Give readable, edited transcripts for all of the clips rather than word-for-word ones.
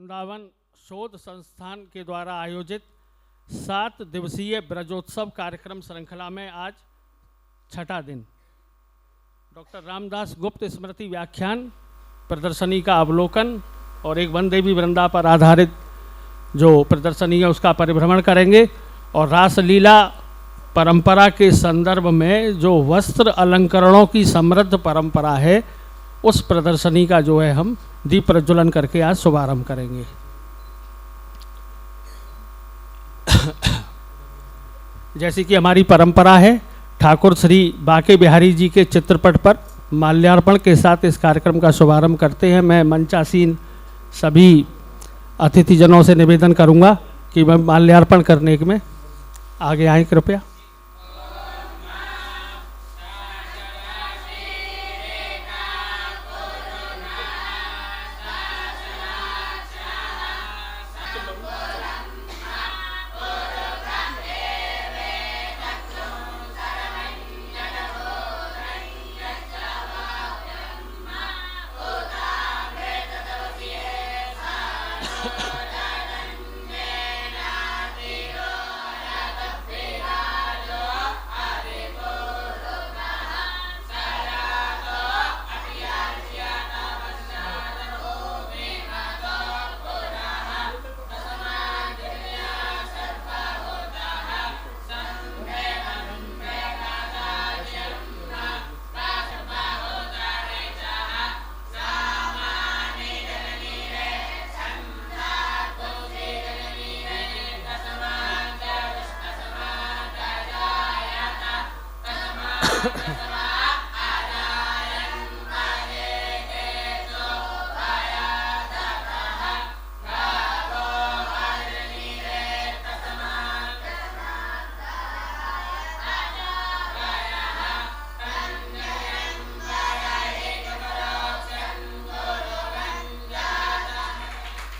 वृंदावन शोध संस्थान के द्वारा आयोजित 7 दिवसीय ब्रजोत्सव कार्यक्रम श्रृंखला में आज छठा दिन डॉक्टर रामदास गुप्त स्मृति व्याख्यान प्रदर्शनी का अवलोकन और एक वनदेवी वृंदा पर आधारित जो प्रदर्शनी है उसका परिभ्रमण करेंगे और रासलीला परंपरा के संदर्भ में जो वस्त्र अलंकरणों की समृद्ध परंपरा है उस प्रदर्शनी का जो है हम दीप प्रज्वलन करके आज शुभारंभ करेंगे। जैसी कि हमारी परंपरा है, ठाकुर श्री बाके बिहारी जी के चित्रपट पर माल्यार्पण के साथ इस कार्यक्रम का शुभारंभ करते हैं। मैं मंचासीन सभी अतिथिजनों से निवेदन करूंगा कि मैं माल्यार्पण करने में आगे आएं कृपया।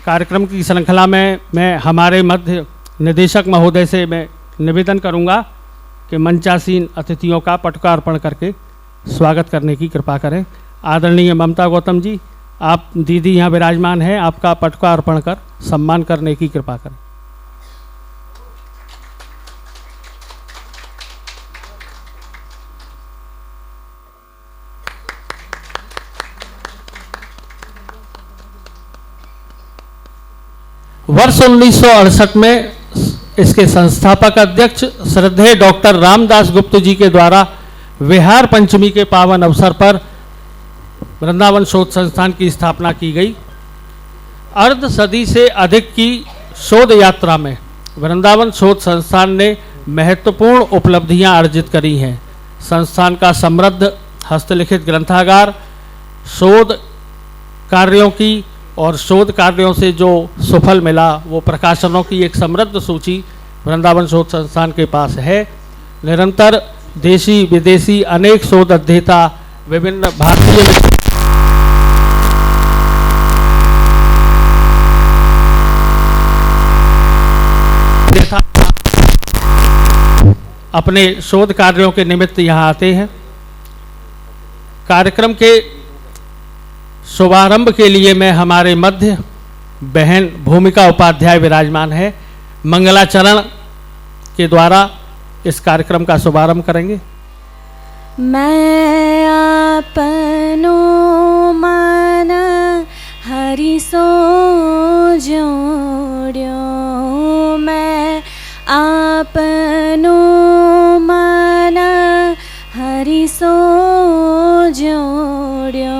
कार्यक्रम की श्रृंखला में मैं हमारे मध्य निदेशक महोदय से मैं निवेदन करूंगा कि मंचासीन अतिथियों का पटुकार्पण करके स्वागत करने की कृपा करें। आदरणीय ममता गौतम जी, आप दीदी यहाँ विराजमान हैं, आपका पटुकार्पण कर सम्मान करने की कृपा करें। वर्ष 1968 में इसके संस्थापक अध्यक्ष श्रद्धेय डॉक्टर रामदास गुप्त जी के द्वारा विहार पंचमी के पावन अवसर पर वृंदावन शोध संस्थान की स्थापना की गई। अर्ध सदी से अधिक की शोध यात्रा में वृंदावन शोध संस्थान ने महत्वपूर्ण उपलब्धियां अर्जित करी हैं। संस्थान का समृद्ध हस्तलिखित ग्रंथागार, शोध कार्यों की और शोध कार्यों से जो सुफल मिला वो प्रकाशनों की एक समृद्ध सूची वृंदावन शोध संस्थान के पास है। निरंतर देशी विदेशी अनेक शोध अध्येता विभिन्न भारतीय अपने शोध कार्यों के निमित्त यहाँ आते हैं। कार्यक्रम के शुभारंभ के लिए मैं हमारे मध्य बहन भूमिका उपाध्याय विराजमान है, मंगलाचरण के द्वारा इस कार्यक्रम का शुभारंभ करेंगे। मैं अपनो मन हरि सो जोड़्यो, मैं अपनो मन हरि सो जोड़्यो,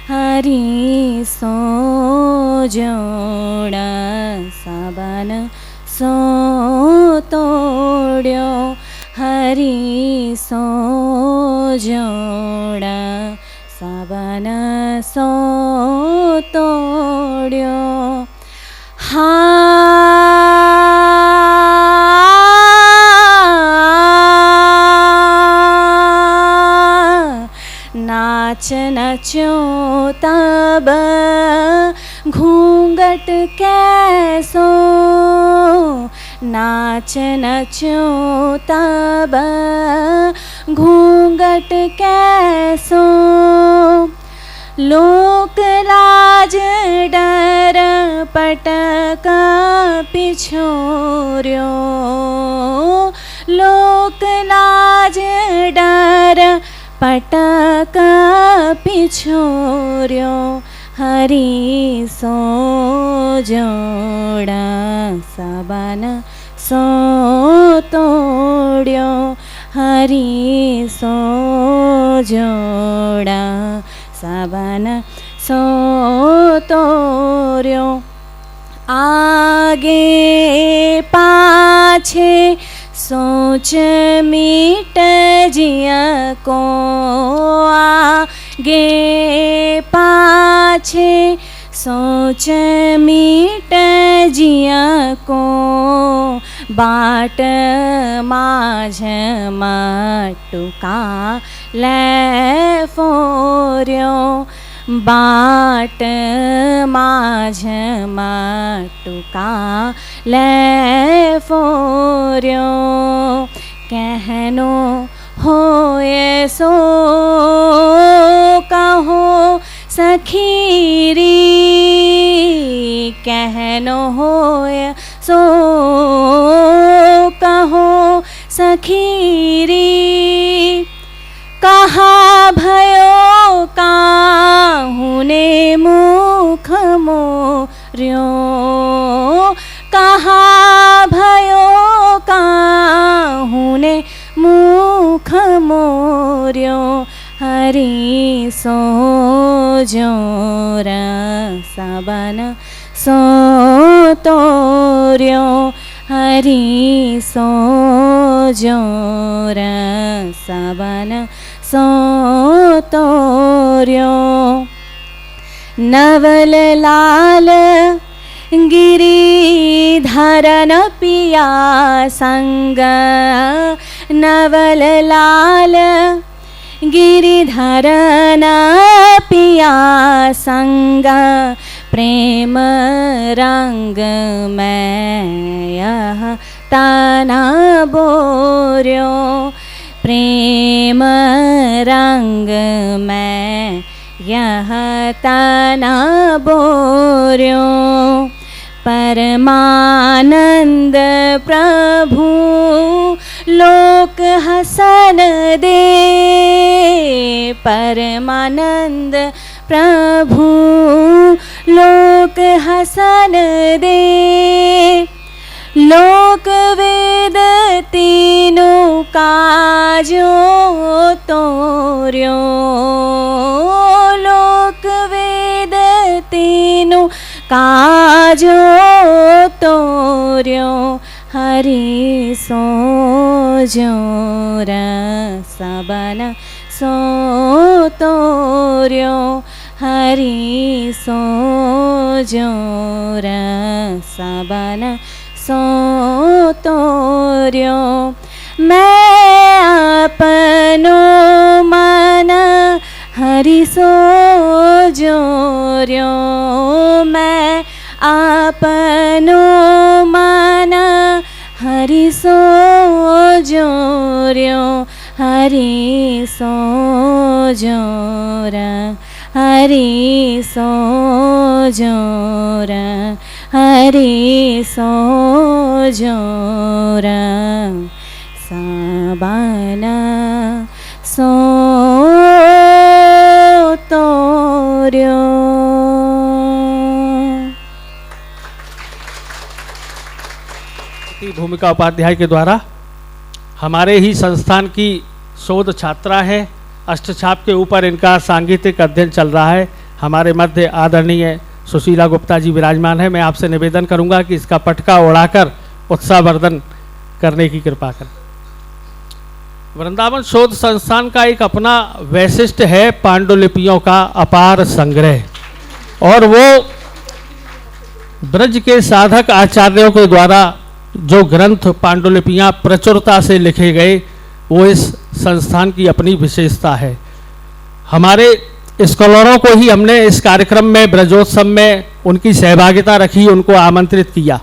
हरि सो जोड़ा सबन सो तोड़्यो, हरि सो जोड़ा सबन सो तोड़्यो। नाच नचो तब घूंघट कैसो, नाच नचो तब घूंघट कैसो, लोक लाज डर पटक पिछोर्यो, लोक लाज डर पटक पिछोर्यो, हरि सो जोड़ा सबन सो तोड़्यो, हरि सो जोड़ा सबन सो तोड़्यो। आगे पाछे सोच मीट जिया को, आगे पाछे सोच मीट जिया को, बाट माझ मटुका ले फोर्यो, बाट माझ मटुका ले फोर्यो, कहनो होए सो कहो सखीरी, कहनो होए सो कहो सखीरी, कहा भयो काहुने मुख मोर्यो, कहा भयो काहुने मुख मोर्यो, हरि सो जोड़ा सबन सो तोर्यो, हरि सो जोड़ा सबन सो तोर्यो। नवल लाल गिरिधरन पिया संग, नवल लाल गिरिधरन पिया संग, प्रेम रंग में यह तना बोर्यो, प्रेम रंग में यह तना बोर्यो, परमानंद प्रभु लोक हसन दे, परमानंद प्रभु लोक हसन दे, लोक वेद तीनों काजो तोर्यो, लोक वेद तीनों काजो तोर्यो, हरि सो जोड़ा सबन सो तोर्यो, हरि सो जोड़ा सबन सो तोर्यो। मैं अपनो मन हरि सो जोर्यो, मैं अपनो मन हरि सो जोर्यो, हरि सो जोड़ा, हरि सो जोड़ा, हरि सो जोड़ा सबन सो तोर्यो। भूमिका उपाध्याय के द्वारा हमारे ही संस्थान की शोध छात्रा है, अष्टछाप के ऊपर इनका सांगीतिक अध्ययन चल रहा है। हमारे मध्य आदरणीय सुशीला गुप्ता जी विराजमान है। मैं आपसे निवेदन करूंगा कि इसका पटका उड़ाकर उत्साहवर्धन करने की कृपा करें। वृंदावन शोध संस्थान का एक अपना वैशिष्ट है पांडुलिपियों का अपार संग्रह, और वो ब्रज के साधक आचार्यों के द्वारा जो ग्रंथ पांडुलिपियां प्रचुरता से लिखे गए, वो इस संस्थान की अपनी विशेषता है। हमारे स्कॉलरों को ही हमने इस कार्यक्रम में ब्रजोत्सव में उनकी सहभागिता रखी, उनको आमंत्रित किया।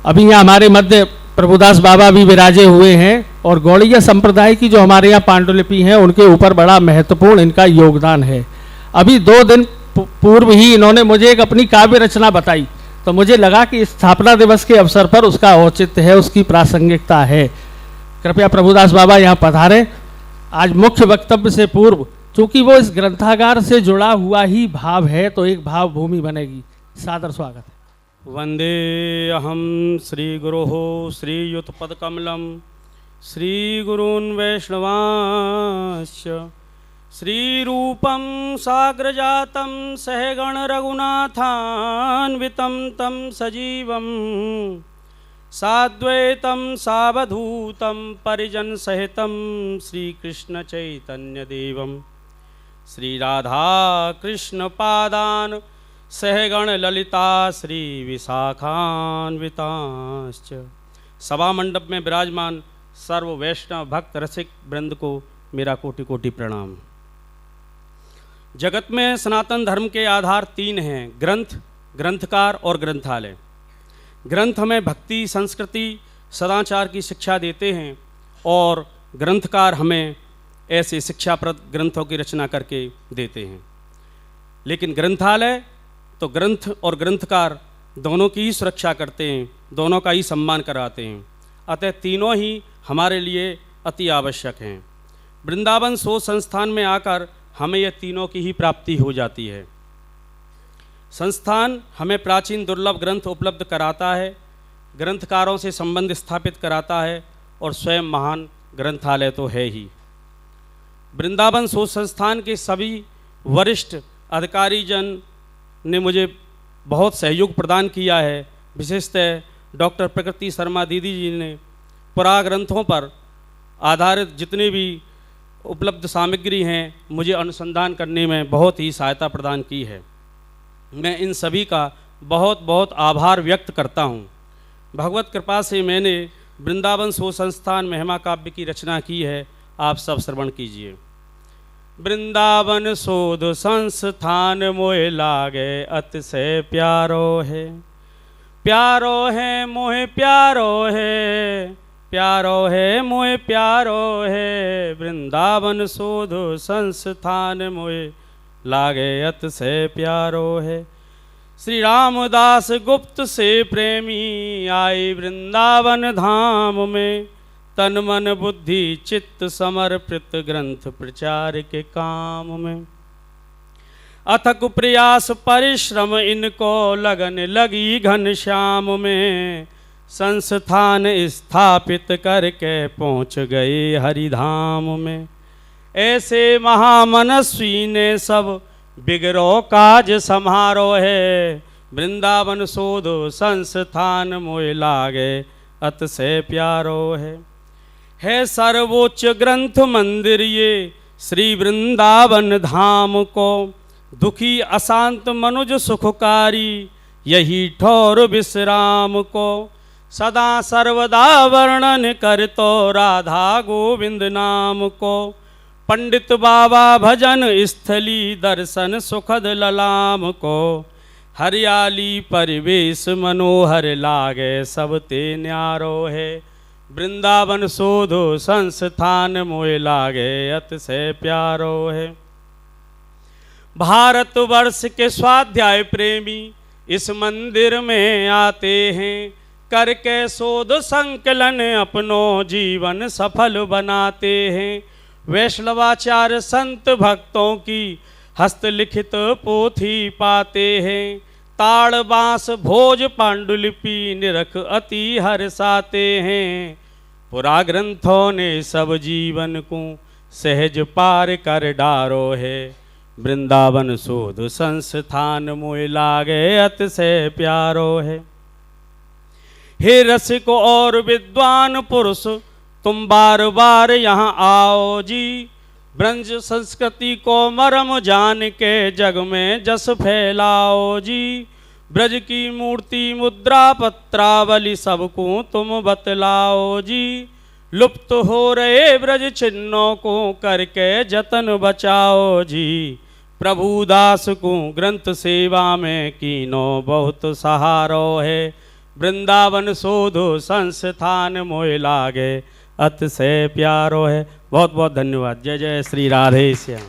अभी यहाँ हमारे मध्य प्रभुदास बाबा भी विराजे हुए हैं, और गौड़ीय संप्रदाय की जो हमारे यहाँ पांडुलिपि हैं उनके ऊपर बड़ा महत्वपूर्ण इनका योगदान है। अभी 2 दिन पूर्व ही इन्होंने मुझे एक अपनी काव्य रचना बताई, तो मुझे लगा कि स्थापना दिवस के अवसर पर उसका औचित्य है, उसकी प्रासंगिकता है। कृपया प्रभुदास बाबा यहाँ पधारे। आज मुख्य वक्तव्य से पूर्व, चूंकि वो इस ग्रंथागार से जुड़ा हुआ ही भाव है, तो एक भाव भूमि बनेगी। सादर स्वागत है। वंदे अहम श्री गुरोः श्रीयुतपदकमलं श्रीगुरून् वैष्णवांश्च श्रीरूपं साग्रजातं सहगण रघुनाथान्वितं तं सजीवं साद्वैतं सावधूतं परिजन सहितं श्रीकृष्ण चैतन्यदेवं श्रीराधाकृष्णपादान् सहगण ललिता श्री विशाखान्वितांश्च। सभा मंडप में विराजमान सर्व वैष्णव भक्त रसिक वृंद को मेरा कोटि कोटि प्रणाम। जगत में सनातन धर्म के आधार 3 हैं: ग्रंथ, ग्रंथकार और ग्रंथालय। ग्रंथ हमें भक्ति, संस्कृति, सदाचार की शिक्षा देते हैं और ग्रंथकार हमें ऐसे शिक्षाप्रद ग्रंथों की रचना करके देते हैं। लेकिन ग्रंथालय तो ग्रंथ और ग्रंथकार दोनों की ही सुरक्षा करते हैं, दोनों का ही सम्मान कराते हैं। अतः तीनों ही हमारे लिए अति आवश्यक हैं। वृंदावन शोध संस्थान में आकर हमें यह तीनों की ही प्राप्ति हो जाती है। संस्थान हमें प्राचीन दुर्लभ ग्रंथ उपलब्ध कराता है, ग्रंथकारों से संबंध स्थापित कराता है और स्वयं महान ग्रंथालय तो है ही। वृंदावन शोध संस्थान के सभी वरिष्ठ अधिकारी जन ने मुझे बहुत सहयोग प्रदान किया है। विशेषतः डॉक्टर प्रकृति शर्मा दीदी जी ने पुरा ग्रंथों पर आधारित जितने भी उपलब्ध सामग्री हैं मुझे अनुसंधान करने में बहुत ही सहायता प्रदान की है। मैं इन सभी का बहुत बहुत आभार व्यक्त करता हूँ। भगवत कृपा से मैंने वृंदावन शोध संस्थान महिमा काव्य की रचना की है, आप सब श्रवण कीजिए। वृंदावन शोध संस्थान मोहे लागे अतिशय प्यारो है, प्यारो है मोहे प्यारो है, प्यारो है मोहे प्यारो है। वृंदावन शोध संस्थान मोहे लागे अतिशय प्यारो है। श्री रामदास गुप्त से प्रेमी आई वृंदावन धाम में, तन मन बुद्धि चित्त समर्पित ग्रंथ प्रचार के काम में। अथक प्रयास परिश्रम इनको लगन लगी घनश्याम में, संस्थान स्थापित करके पहुँच गए हरिधाम में। ऐसे महामनस्वी ने सब बिगड़ो काज समारो है, वृंदावन शोध संस्थान मोह लागे अतिशय प्यारो है सर्वोच्च ग्रंथ मंदिर ये श्री वृंदावन धाम को, दुखी अशांत मनुज सुखकारी यही ठौर विश्राम को। सदा सर्वदा वर्णन करतो राधा गोविंद नाम को, पंडित बाबा भजन स्थली दर्शन सुखद ललाम को। हरियाली परिवेश मनोहर लागे सब ते न्यारो है, वृंदावन शोधो संस्थान मोह लागे अतिशय प्यारो है। भारतवर्ष के स्वाध्याय प्रेमी इस मंदिर में आते हैं, करके शोध संकलन अपनो जीवन सफल बनाते हैं। वैष्णवाचार्य संत भक्तों की हस्तलिखित पोथी पाते हैं, ताड़ बांस भोज पांडुलिपि निरख अति हर्षाते हैं। पुरा ग्रंथों ने सब जीवन को सहज पार कर डारो है, वृंदावन शोध संस्थान मोह लागे अतिशय प्यारो है। हे रसिक और विद्वान पुरुष तुम बार बार यहाँ आओ जी, ब्रज संस्कृति को मरम जान के जग में जस फैलाओ जी। ब्रज की मूर्ति मुद्रा पत्रावली सबको तुम बतलाओ जी, लुप्त हो रहे ब्रज चिन्हों को करके जतन बचाओ जी। प्रभुदास को ग्रंथ सेवा में कीनो बहुत सहारो है, वृंदावन शोधो संस्थान मोह लागे अतिशय प्यारो है। बहुत बहुत धन्यवाद। जय जय श्री राधे श्याम।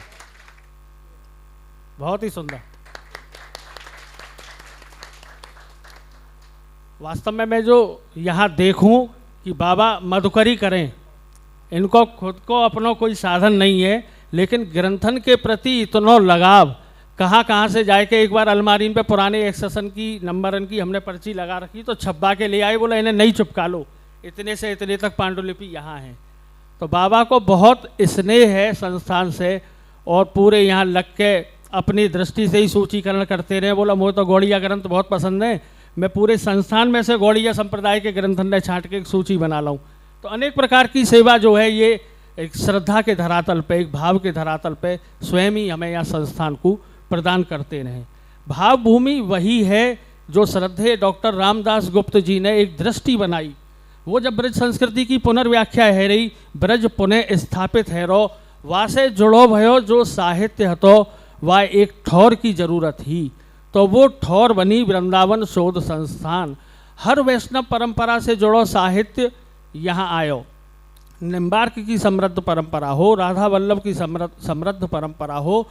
बहुत ही सुंदर। वास्तव में मैं जो यहाँ देखूं कि बाबा मधुकरी करें, इनको खुद को अपना कोई साधन नहीं है, लेकिन ग्रंथन के प्रति इतना लगाव, कहाँ कहाँ से जाए के एक बार अलमारी पे पुराने एक्सेशन की नंबरन की हमने पर्ची लगा रखी, तो छपवा के ले आए, बोला इन्हें नहीं चिपका लो, इतने से इतने तक पांडुलिपि यहाँ है। तो बाबा को बहुत स्नेह है संस्थान से, और पूरे यहाँ लग के अपनी दृष्टि से ही सूचीकरण करते रहे। बोला मुझे तो गौड़िया ग्रंथ बहुत पसंद है, मैं पूरे संस्थान में से गौड़िया संप्रदाय के ग्रंथन ने छांट के एक सूची बना लाऊं। तो अनेक प्रकार की सेवा जो है ये एक श्रद्धा के धरातल पे, एक भाव के धरातल पे स्वयं ही हमें यहाँ संस्थान को प्रदान करते रहे। भाव भूमि वही है जो श्रद्धेय डॉक्टर रामदास गुप्त जी ने एक दृष्टि बनाई। वो जब ब्रज संस्कृति की पुनर्व्याख्या है रही, ब्रज पुनः स्थापित है रो, वासे जुड़ो भयो जो साहित्य हतो, वह एक ठौर की जरूरत ही। तो वो ठौर बनी वृंदावन शोध संस्थान। हर वैष्णव परंपरा से जुड़ो साहित्य यहाँ आयो। निम्बार्क की समृद्ध परंपरा हो, राधा वल्लभ की समृद्ध परंपरा हो,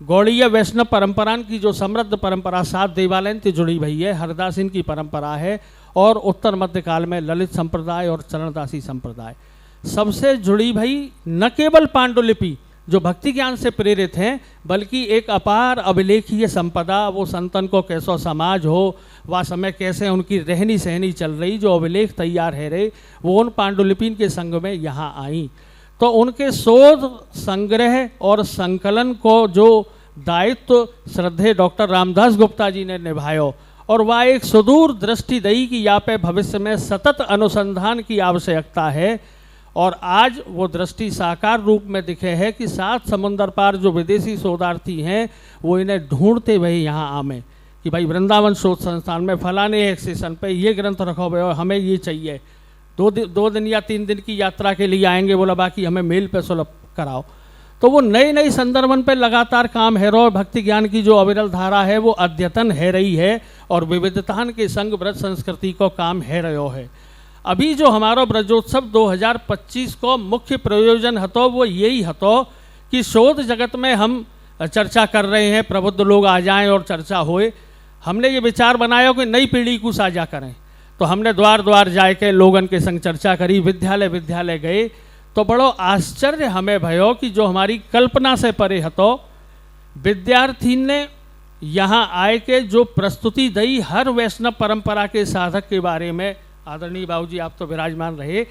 गौड़ीय वैष्णव परंपरा की जो समृद्ध परंपरा 7 देवालयन से जुड़ी हुई है, हरदासीन की परंपरा है, और उत्तर मध्य काल में ललित संप्रदाय और चरणदासी संप्रदाय सबसे जुड़ी भई न केवल पांडुलिपि जो भक्ति ज्ञान से प्रेरित हैं, बल्कि एक अपार अभिलेखीय संपदा, वो संतन को कैसो समाज हो, वह समय कैसे उनकी रहनी सहनी चल रही, जो अभिलेख तैयार है रहे, वो उन पांडुलिपिन के संग में यहाँ आई। तो उनके शोध संग्रह और संकलन को जो दायित्व श्रद्धेय डॉक्टर रामदास गुप्ता जी ने निभायो, और वह एक सुदूर दृष्टि दई कि यहाँ पे भविष्य में सतत अनुसंधान की आवश्यकता है। और आज वो दृष्टि साकार रूप में दिखे है कि 7 समुंदर पार जो विदेशी शोधार्थी हैं वो इन्हें ढूंढते हुए यहाँ आमे कि भाई वृंदावन शोध संस्थान में फलाने एक सेशन पे ये ग्रंथ रखो भाई, और हमें ये चाहिए। 2 दिन या 3 दिन की यात्रा के लिए आएंगे, बोला बाकी हमें मेल पे सुलभ कराओ। तो वो नई नई संदर्भन पे लगातार काम है रो। भक्ति ज्ञान की जो अविरल धारा है वो अद्यतन है रही है, और विविधतान के संग ब्रज संस्कृति को काम है रहो है। अभी जो हमारा ब्रजोत्सव 2025 को मुख्य प्रयोजन हतो वो यही हतो कि शोध जगत में हम चर्चा कर रहे हैं, प्रबुद्ध लोग आ जाएं और चर्चा होए। हमने ये विचार बनाया कि नई पीढ़ी को साझा करें, तो हमने द्वार द्वार जाके लोगन के संग चर्चा करी, विद्यालय विद्यालय गए, तो बड़ो आश्चर्य हमें भयो कि जो हमारी कल्पना से परे हतो, विद्यार्थी ने यहाँ आए के जो प्रस्तुति दई हर वैष्णव परंपरा के साधक के बारे में। आदरणीय बाबूजी आप तो विराजमान रहे,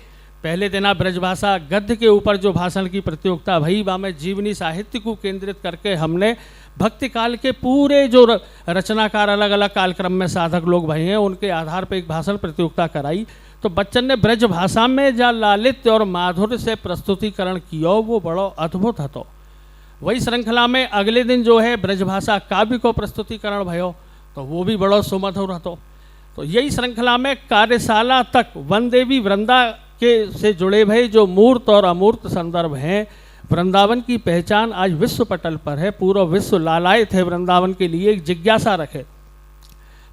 पहले दिन ब्रजभाषा गद्य के ऊपर जो भाषण की प्रतियोगिता भई, वहाँ में जीवनी साहित्य को केंद्रित करके हमने भक्ति काल के पूरे जो रचनाकार अलग अलग कालक्रम में साधक लोग भई हैं उनके आधार पर एक भाषण प्रतियोगिता कराई। तो बच्चन ने ब्रज भाषा में जा लालित्य और माधुर्य से प्रस्तुतिकरण किया, वो बड़ो अद्भुत हतो। वही श्रृंखला में अगले दिन जो है ब्रजभाषा काव्य को प्रस्तुतिकरण भयो, तो वो भी बड़ो सुमधुर हतो। तो यही श्रृंखला में कार्यशाला तक वन देवी वृंदा के से जुड़े भये जो मूर्त और अमूर्त संदर्भ हैं। वृंदावन की पहचान आज विश्व पटल पर है, पूरा विश्व लालायित है वृंदावन के लिए, एक जिज्ञासा रखे।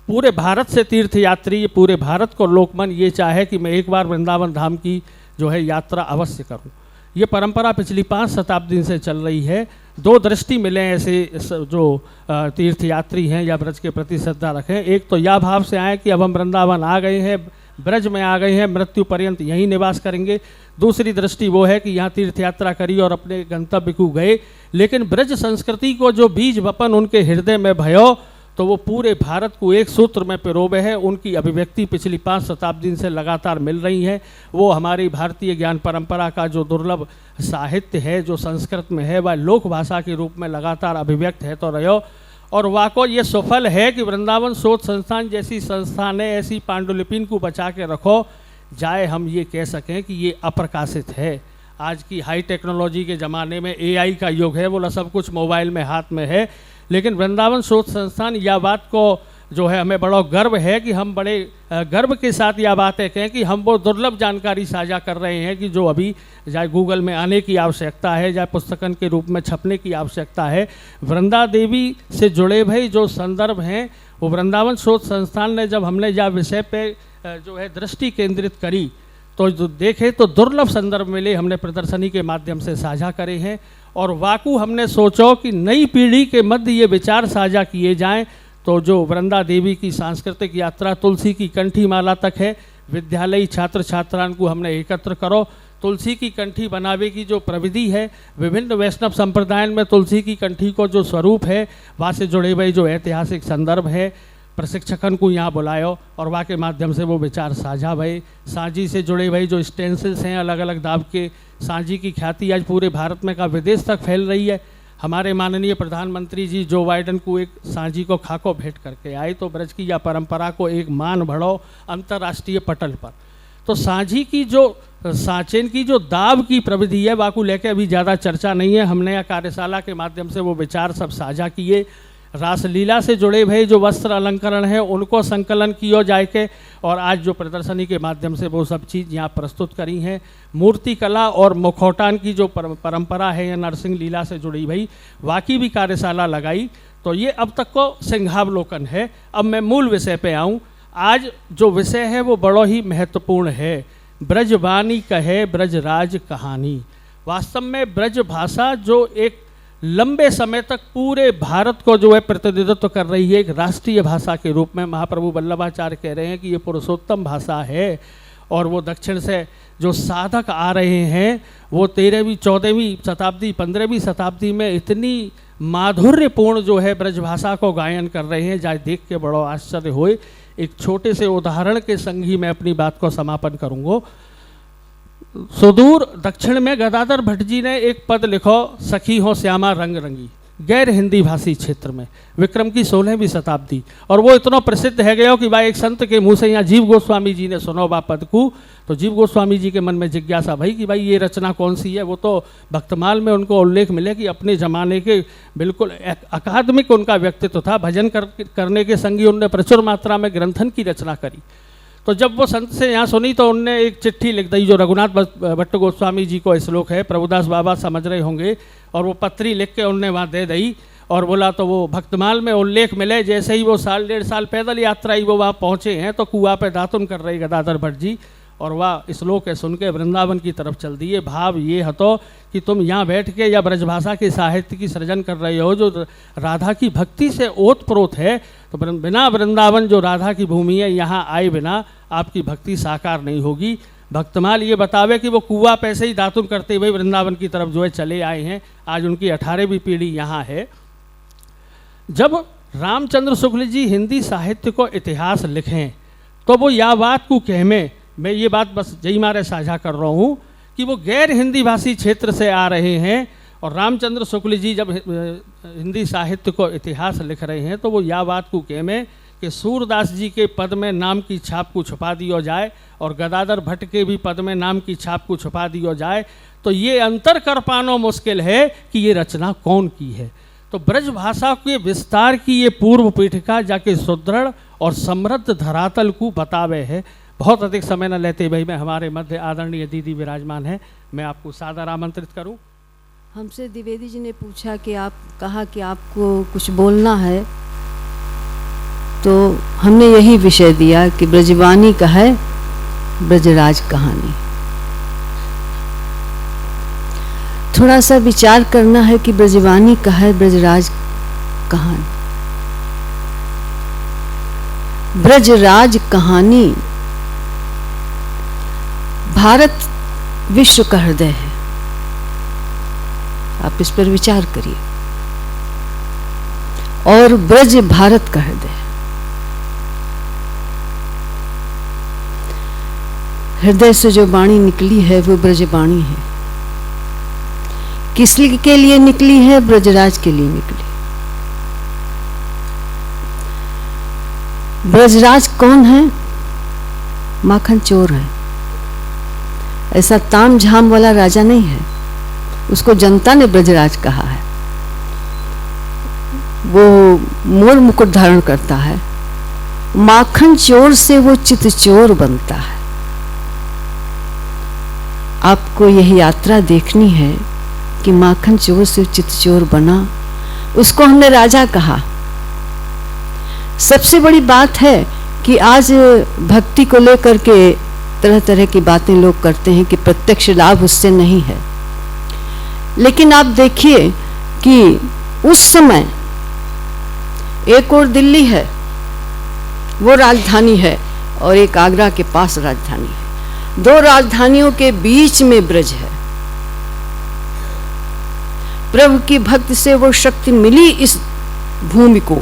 पूरे भारत से तीर्थयात्री, पूरे भारत को लोकमन ये चाहे कि मैं एक बार वृंदावन धाम की जो है यात्रा अवश्य करूं। ये परंपरा पिछली 5 शताब्दी से चल रही है। 2 दृष्टि मिले ऐसे जो तीर्थयात्री हैं या ब्रज के प्रति श्रद्धा रखें। एक तो यह भाव से आए कि अब हम वृंदावन आ गए हैं, ब्रज में आ गए हैं, मृत्यु पर्यंत यहीं निवास करेंगे। दूसरी दृष्टि वो है कि यहाँ तीर्थ यात्रा करी और अपने गंतव्य को गए, लेकिन ब्रज संस्कृति को जो बीज वपन उनके हृदय में भयो, तो वो पूरे भारत को एक सूत्र में पिरोबे है। उनकी अभिव्यक्ति पिछली 5 शताब्दी से लगातार मिल रही है। वो हमारी भारतीय ज्ञान परंपरा का जो दुर्लभ साहित्य है, जो संस्कृत में है, वह लोक भाषा के रूप में लगातार अभिव्यक्त है तो रहो। और वाको ये सफल है कि वृंदावन शोध संस्थान जैसी संस्था ने ऐसी पांडुलिपिन को बचा के रखो जाए। हम ये कह सकें कि ये अप्रकाशित है। आज की हाई टेक्नोलॉजी के ज़माने में AI का युग है, बोला सब कुछ मोबाइल में हाथ में है, लेकिन वृंदावन शोध संस्थान यह बात को जो है हमें बड़ा गर्व है कि हम बड़े गर्व के साथ यह बातें कहें कि हम वो दुर्लभ जानकारी साझा कर रहे हैं कि जो अभी चाहे गूगल में आने की आवश्यकता है, चाहे पुस्तकन के रूप में छपने की आवश्यकता है। वृंदा देवी से जुड़े भाई जो संदर्भ हैं, वो वृंदावन शोध संस्थान ने जब हमने यह विषय पे जो है दृष्टि केंद्रित करी, तो जो देखे तो दुर्लभ संदर्भ मिले, हमने प्रदर्शनी के माध्यम से साझा करे हैं। और वाकू हमने सोचो कि नई पीढ़ी के मध्य ये विचार साझा किए जाएं। तो जो वृंदा देवी की सांस्कृतिक यात्रा तुलसी की कंठी माला तक है, विद्यालयी छात्र छात्राओं को हमने एकत्र करो। तुलसी की कंठी बनावे की जो प्रविधि है, विभिन्न वैष्णव संप्रदाय में तुलसी की कंठी को जो स्वरूप है, वहाँ से जुड़े हुए जो ऐतिहासिक संदर्भ है, प्रशिक्षकन को यहाँ बुलायो और वहाँ के माध्यम से वो विचार साझा भये। सांझी से जुड़े हुए जो स्टेंसिल्स हैं अलग अलग दाब के, सांझी की ख्याति आज पूरे भारत में का विदेश तक फैल रही है। हमारे माननीय प्रधानमंत्री जी जो बाइडेन को एक सांझी को खाको भेंट करके आए, तो ब्रज की या परंपरा को एक मान बढ़ाओ अंतर्राष्ट्रीय पटल पर। तो सांझी की जो सांचेन की जो दाब की प्रविधि है, वाकू लेके अभी ज़्यादा चर्चा नहीं है। हमने यह कार्यशाला के माध्यम से वो विचार सब साझा किए। रासलीला से जुड़े हुए जो वस्त्र अलंकरण है उनको संकलन किया जाए के, और आज जो प्रदर्शनी के माध्यम से वो सब चीज़ यहाँ प्रस्तुत करी हैं। मूर्ति कला और मुखौटान की जो परंपरा है या नरसिंह लीला से जुड़ी हुई, वाकई भी कार्यशाला लगाई। तो ये अब तक को सिंहावलोकन है। अब मैं मूल विषय पे आऊँ। आज जो विषय है वो बड़ो ही महत्वपूर्ण है। ब्रजवाणी कहे ब्रजराज कहानी। वास्तव में ब्रज भाषा जो एक लंबे समय तक पूरे भारत को जो है प्रतिनिधित्व कर रही है, एक राष्ट्रीय भाषा के रूप में। महाप्रभु वल्लभाचार्य कह रहे हैं कि ये पुरुषोत्तम भाषा है, और वो दक्षिण से जो साधक आ रहे हैं वो 13वीं 14वीं शताब्दी 15वीं शताब्दी में इतनी माधुर्यपूर्ण जो है ब्रजभाषा को गायन कर रहे हैं, जाए देख के बड़ो आश्चर्य होए। एक छोटे से उदाहरण के संग ही मैं अपनी बात को समापन करूँगा। सुदूर दक्षिण में गदाधर भट्ट जी ने एक पद लिखो, सखी हो श्यामा रंग रंगी, गैर हिंदी भाषी क्षेत्र में, विक्रम की 16वीं शताब्दी। और वो इतना प्रसिद्ध है गया कि भाई एक संत के मुंह से यहाँ जीव गोस्वामी जी ने सुनो बा पद को, तो जीव गोस्वामी जी के मन में जिज्ञासा भाई कि भाई ये रचना कौन सी है। वो तो भक्तमाल में उनको उल्लेख मिले कि अपने ज़माने के बिल्कुल अकादमिक उनका व्यक्तित्व था। भजन करने के संगी उनने प्रचुर मात्रा में ग्रंथन की रचना करी। तो जब वो संत से यहाँ सुनी तो उनने एक चिट्ठी लिख दी, जो रघुनाथ भट्ट गोस्वामी जी को श्लोक है, प्रभुदास बाबा समझ रहे होंगे, और वो पत्री लिख के उनने वहाँ दे दी। और बोला तो वो भक्तमाल में उल्लेख मिले। जैसे ही वो 1.5 साल पैदल यात्रा ही वो वहाँ पहुँचे हैं, तो कुआं पे दातुन कर रही गदाधर भट्ट जी, और वह श्लोक है सुन के वृंदावन की तरफ चल दिए। भाव ये हतो कि तुम यहाँ बैठ के या ब्रजभाषा के साहित्य की सृजन कर रहे हो जो राधा की भक्ति से ओतप्रोत है, तो बिना वृंदावन जो राधा की भूमि है, यहाँ आए बिना आपकी भक्ति साकार नहीं होगी। भक्तमाल ये बतावे कि वो कुआं पैसे ही दातुन करते हुए वृंदावन की तरफ जो है चले आए हैं। आज उनकी 18वीं पीढ़ी यहाँ है। जब रामचंद्र शुक्ल जी हिंदी साहित्य को इतिहास लिखें, तो वो या बात को कहमें, मैं ये बात बस जई मारे साझा कर रहा हूँ कि वो गैर हिंदी भाषी क्षेत्र से आ रहे हैं। और रामचंद्र शुक्ल जी जब हिंदी साहित्य को इतिहास लिख रहे हैं, तो वो या बात को कहमें कि सूरदास जी के पद में नाम की छाप को छुपा दिया जाए, और गदाधर भट्ट के भी पद में नाम की छाप को छुपा दिया जाए, तो ये अंतर कर पाना मुश्किल है कि ये रचना कौन की है। तो ब्रज भाषा के विस्तार की ये पूर्व पीठिका जाके सुदृढ़ और समृद्ध धरातल को बतावे है। बहुत अधिक समय न लेते भाई, मैं हमारे मध्य आदरणीय दीदी विराजमान है, मैं आपको सादर आमंत्रित करूं। हमसे द्विवेदी जी ने पूछा कि आप कहा कि आपको कुछ बोलना है, तो हमने यही विषय दिया कि ब्रजवाणी का है ब्रजराज कहानी। थोड़ा सा विचार करना है कि ब्रजवाणी का है ब्रजराज कहानी। ब्रजराज कहानी भारत विश्व का हृदय है। आप इस पर विचार करिए। और ब्रज भारत का हृदय है। हृदय से जो वाणी निकली है वो ब्रजवाणी है। किस के लिए निकली है? ब्रजराज के लिए निकली। ब्रजराज कौन है? माखन चोर है। ऐसा ताम झाम वाला राजा नहीं है, उसको जनता ने ब्रजराज कहा है। वो मोर मुकुट धारण करता है। माखन चोर से वो चित चोर बनता है। आपको यह यात्रा देखनी है कि माखन चोर से चित चोर बना, उसको हमने राजा कहा। सबसे बड़ी बात है कि आज भक्ति को लेकर के तरह तरह की बातें लोग करते हैं कि प्रत्यक्ष लाभ उससे नहीं है। लेकिन आप देखिए कि उस समय एक और दिल्ली है, वो राजधानी है, और एक आगरा के पास राजधानी है। दो राजधानियों के बीच में ब्रज है। प्रभु की भक्ति से वो शक्ति मिली इस भूमि को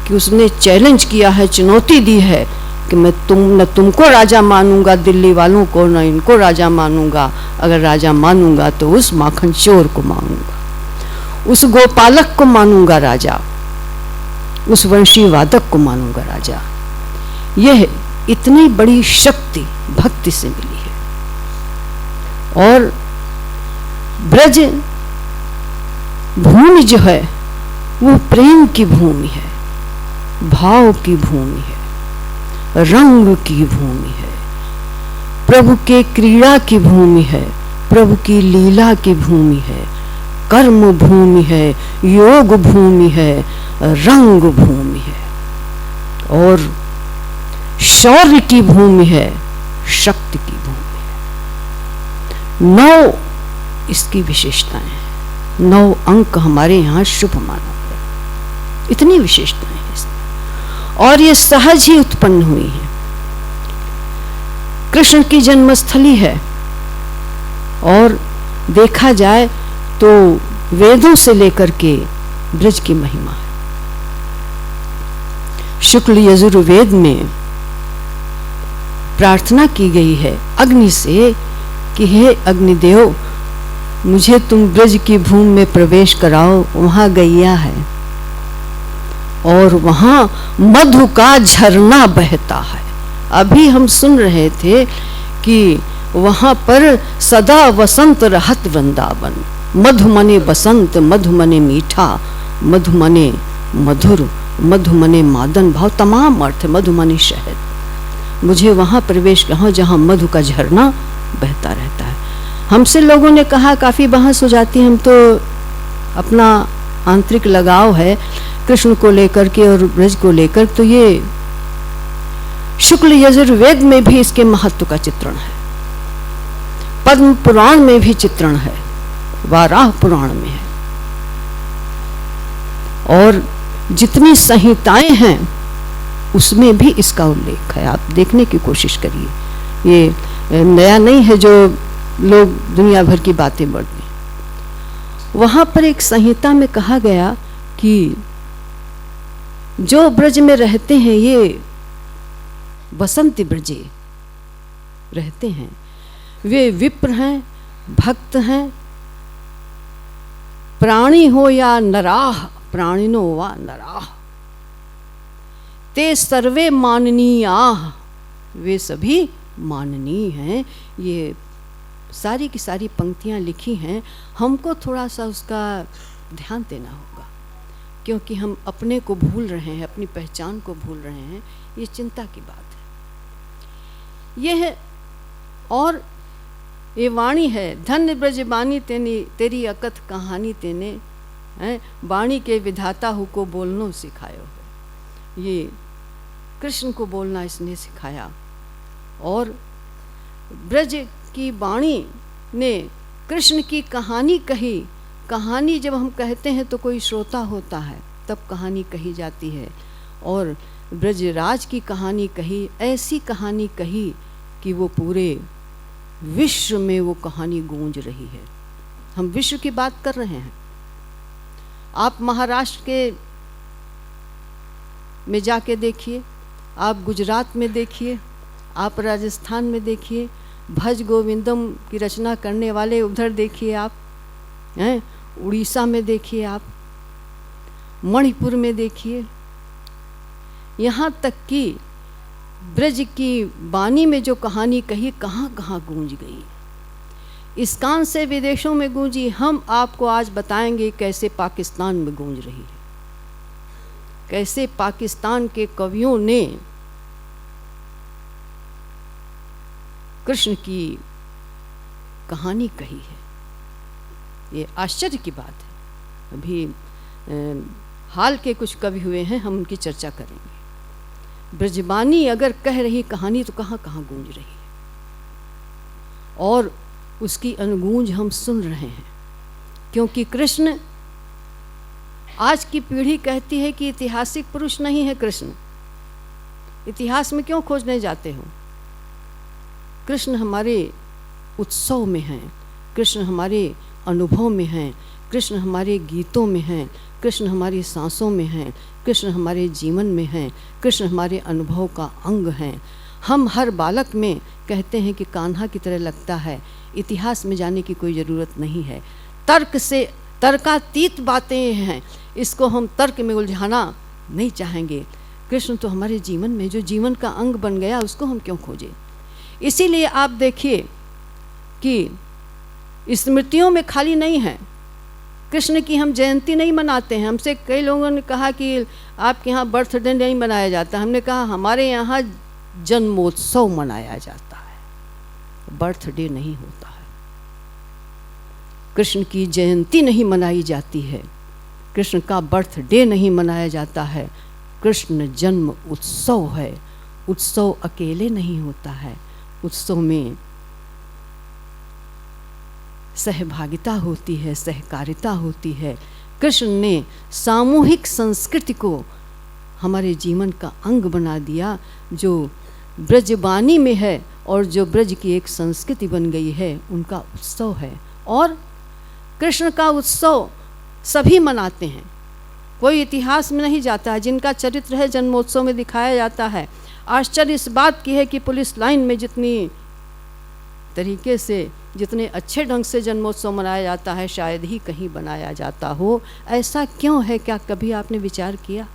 कि उसने चैलेंज किया है, चुनौती दी है कि मैं न तुमको राजा मानूंगा दिल्ली वालों को, न इनको राजा मानूंगा। अगर राजा मानूंगा तो उस माखन चोर को मानूंगा, उस गोपालक को मानूंगा राजा, उस वंशी वादक को मानूंगा राजा। यह इतनी बड़ी शक्ति भक्ति से मिली है। और ब्रज भूमि जो है वो प्रेम की भूमि है, भाव की भूमि है, रंग की भूमि है, प्रभु के क्रीड़ा की भूमि है, प्रभु की लीला की भूमि है, कर्म भूमि है, योग भूमि है, रंग भूमि है, और शौर्य की भूमि है, शक्ति की भूमि है। 9 इसकी विशेषताएं हैं। 9 अंक हमारे यहाँ शुभ माना है। इतनी विशेषताएं हैं इसमें, और ये सहज ही उत्पन्न हुई है। कृष्ण की जन्मस्थली है, और देखा जाए तो वेदों से लेकर के ब्रज की महिमा है। शुक्ल यजुर्वेद में प्रार्थना की गई है अग्नि से कि हे अग्निदेव, मुझे तुम ब्रज की भूमि में प्रवेश कराओ। वहां गैया है और वहां मधु का झरना बहता है। अभी हम सुन रहे थे कि वहां पर सदा वसंत रहत वृंदावन, मधु मने बसंत, मधु मने मीठा, मधु मने मधुर, मधु मने मादन भाव, तमाम अर्थ है, मधु मने शहद। मुझे वहां प्रवेश कहाँ जहां मधु का झरना बहता रहता है। हमसे लोगों ने कहा, काफ़ी बहस हो जाती है, हम तो अपना आंतरिक लगाव है कृष्ण को लेकर के और ब्रज को लेकर, तो ये शुक्ल यजुर्वेद में भी इसके महत्व का चित्रण है, पद्म पुराण में भी चित्रण है, वाराह पुराण में है, और जितनी संहिताएं हैं उसमें भी इसका उल्लेख है। आप देखने की कोशिश करिए, ये नया नहीं है जो लोग दुनिया भर की बातें बढ़ते हैं। वहां पर एक संहिता में कहा गया कि जो ब्रज में रहते हैं, ये बसंती ब्रजे रहते हैं, वे विप्र हैं, भक्त हैं, प्राणी हो या नराह, प्राणिनो वा नराह, ते सर्वे माननीयाः, वे सभी माननीय हैं। ये सारी की सारी पंक्तियाँ लिखी हैं। हमको थोड़ा सा उसका ध्यान देना होगा, क्योंकि हम अपने को भूल रहे हैं, अपनी पहचान को भूल रहे हैं। ये चिंता की बात है। यह और ये वाणी है, धन्य ब्रजबानी तेरी अकथ कहानी तेने, वाणी के विधाता हो को बोलनो सिखायो है। ये कृष्ण को बोलना इसने सिखाया, और ब्रज की वाणी ने कृष्ण की कहानी कही। कहानी जब हम कहते हैं तो कोई श्रोता होता है, तब कहानी कही जाती है, और ब्रजराज की कहानी कही, ऐसी कहानी कही कि वो पूरे विश्व में वो कहानी गूंज रही है। हम विश्व की बात कर रहे हैं। आप महाराष्ट्र के में जाके देखिए, आप गुजरात में देखिए, आप राजस्थान में देखिए, भज गोविंदम की रचना करने वाले उधर देखिए, आप हैं उड़ीसा में देखिए, आप मणिपुर में देखिए, यहाँ तक कि ब्रज की वाणी में जो कहानी कही कहाँ कहाँ गूंज गई। इस्कान से विदेशों में गूंजी। हम आपको आज बताएंगे कैसे पाकिस्तान में गूंज रही है, कैसे पाकिस्तान के कवियों ने कृष्ण की कहानी कही है। ये आश्चर्य की बात है। अभी हाल के कुछ कवि हुए हैं, हम उनकी चर्चा करेंगे। ब्रजबानी अगर कह रही कहानी तो कहाँ कहाँ गूंज रही है, और उसकी अनुगूंज हम सुन रहे हैं। क्योंकि कृष्ण, आज की पीढ़ी कहती है कि ऐतिहासिक पुरुष नहीं है कृष्ण, इतिहास में क्यों खोजने जाते हो? कृष्ण हमारे उत्सव में हैं, कृष्ण हमारे अनुभव में हैं, कृष्ण हमारे गीतों में हैं, कृष्ण हमारी सांसों में हैं, कृष्ण हमारे जीवन में हैं, कृष्ण हमारे अनुभव का अंग हैं। हम हर बालक में कहते हैं कि कान्हा की तरह लगता है। इतिहास में जाने की कोई ज़रूरत नहीं है। तर्कातीत बातें हैं, इसको हम तर्क में उलझाना नहीं चाहेंगे। कृष्ण तो हमारे जीवन में जो जीवन का अंग बन गया, उसको हम क्यों खोजें? इसीलिए आप देखिए कि स्मृतियों में खाली नहीं है। कृष्ण की हम जयंती नहीं मनाते हैं। हमसे कई लोगों ने कहा कि आपके यहाँ बर्थडे नहीं मनाया जाता। हमने कहा हमारे यहाँ जन्मोत्सव मनाया जाता है, बर्थडे नहीं होता है। कृष्ण की जयंती नहीं मनाई जाती है, कृष्ण का बर्थडे नहीं मनाया जाता है। कृष्ण जन्म उत्सव है। उत्सव अकेले नहीं होता है, उत्सव में सहभागिता होती है, सहकारिता होती है। कृष्ण ने सामूहिक संस्कृति को हमारे जीवन का अंग बना दिया, जो ब्रजवाणी में है और जो ब्रज की एक संस्कृति बन गई है, उनका उत्सव है। और कृष्ण का उत्सव सभी मनाते हैं, कोई इतिहास में नहीं जाता है। जिनका चरित्र है जन्मोत्सव में दिखाया जाता है। आश्चर्य इस बात की है कि पुलिस लाइन में जितनी तरीके से, जितने अच्छे ढंग से जन्मोत्सव मनाया जाता है, शायद ही कहीं बनाया जाता हो। ऐसा क्यों है? क्या कभी आपने विचार किया?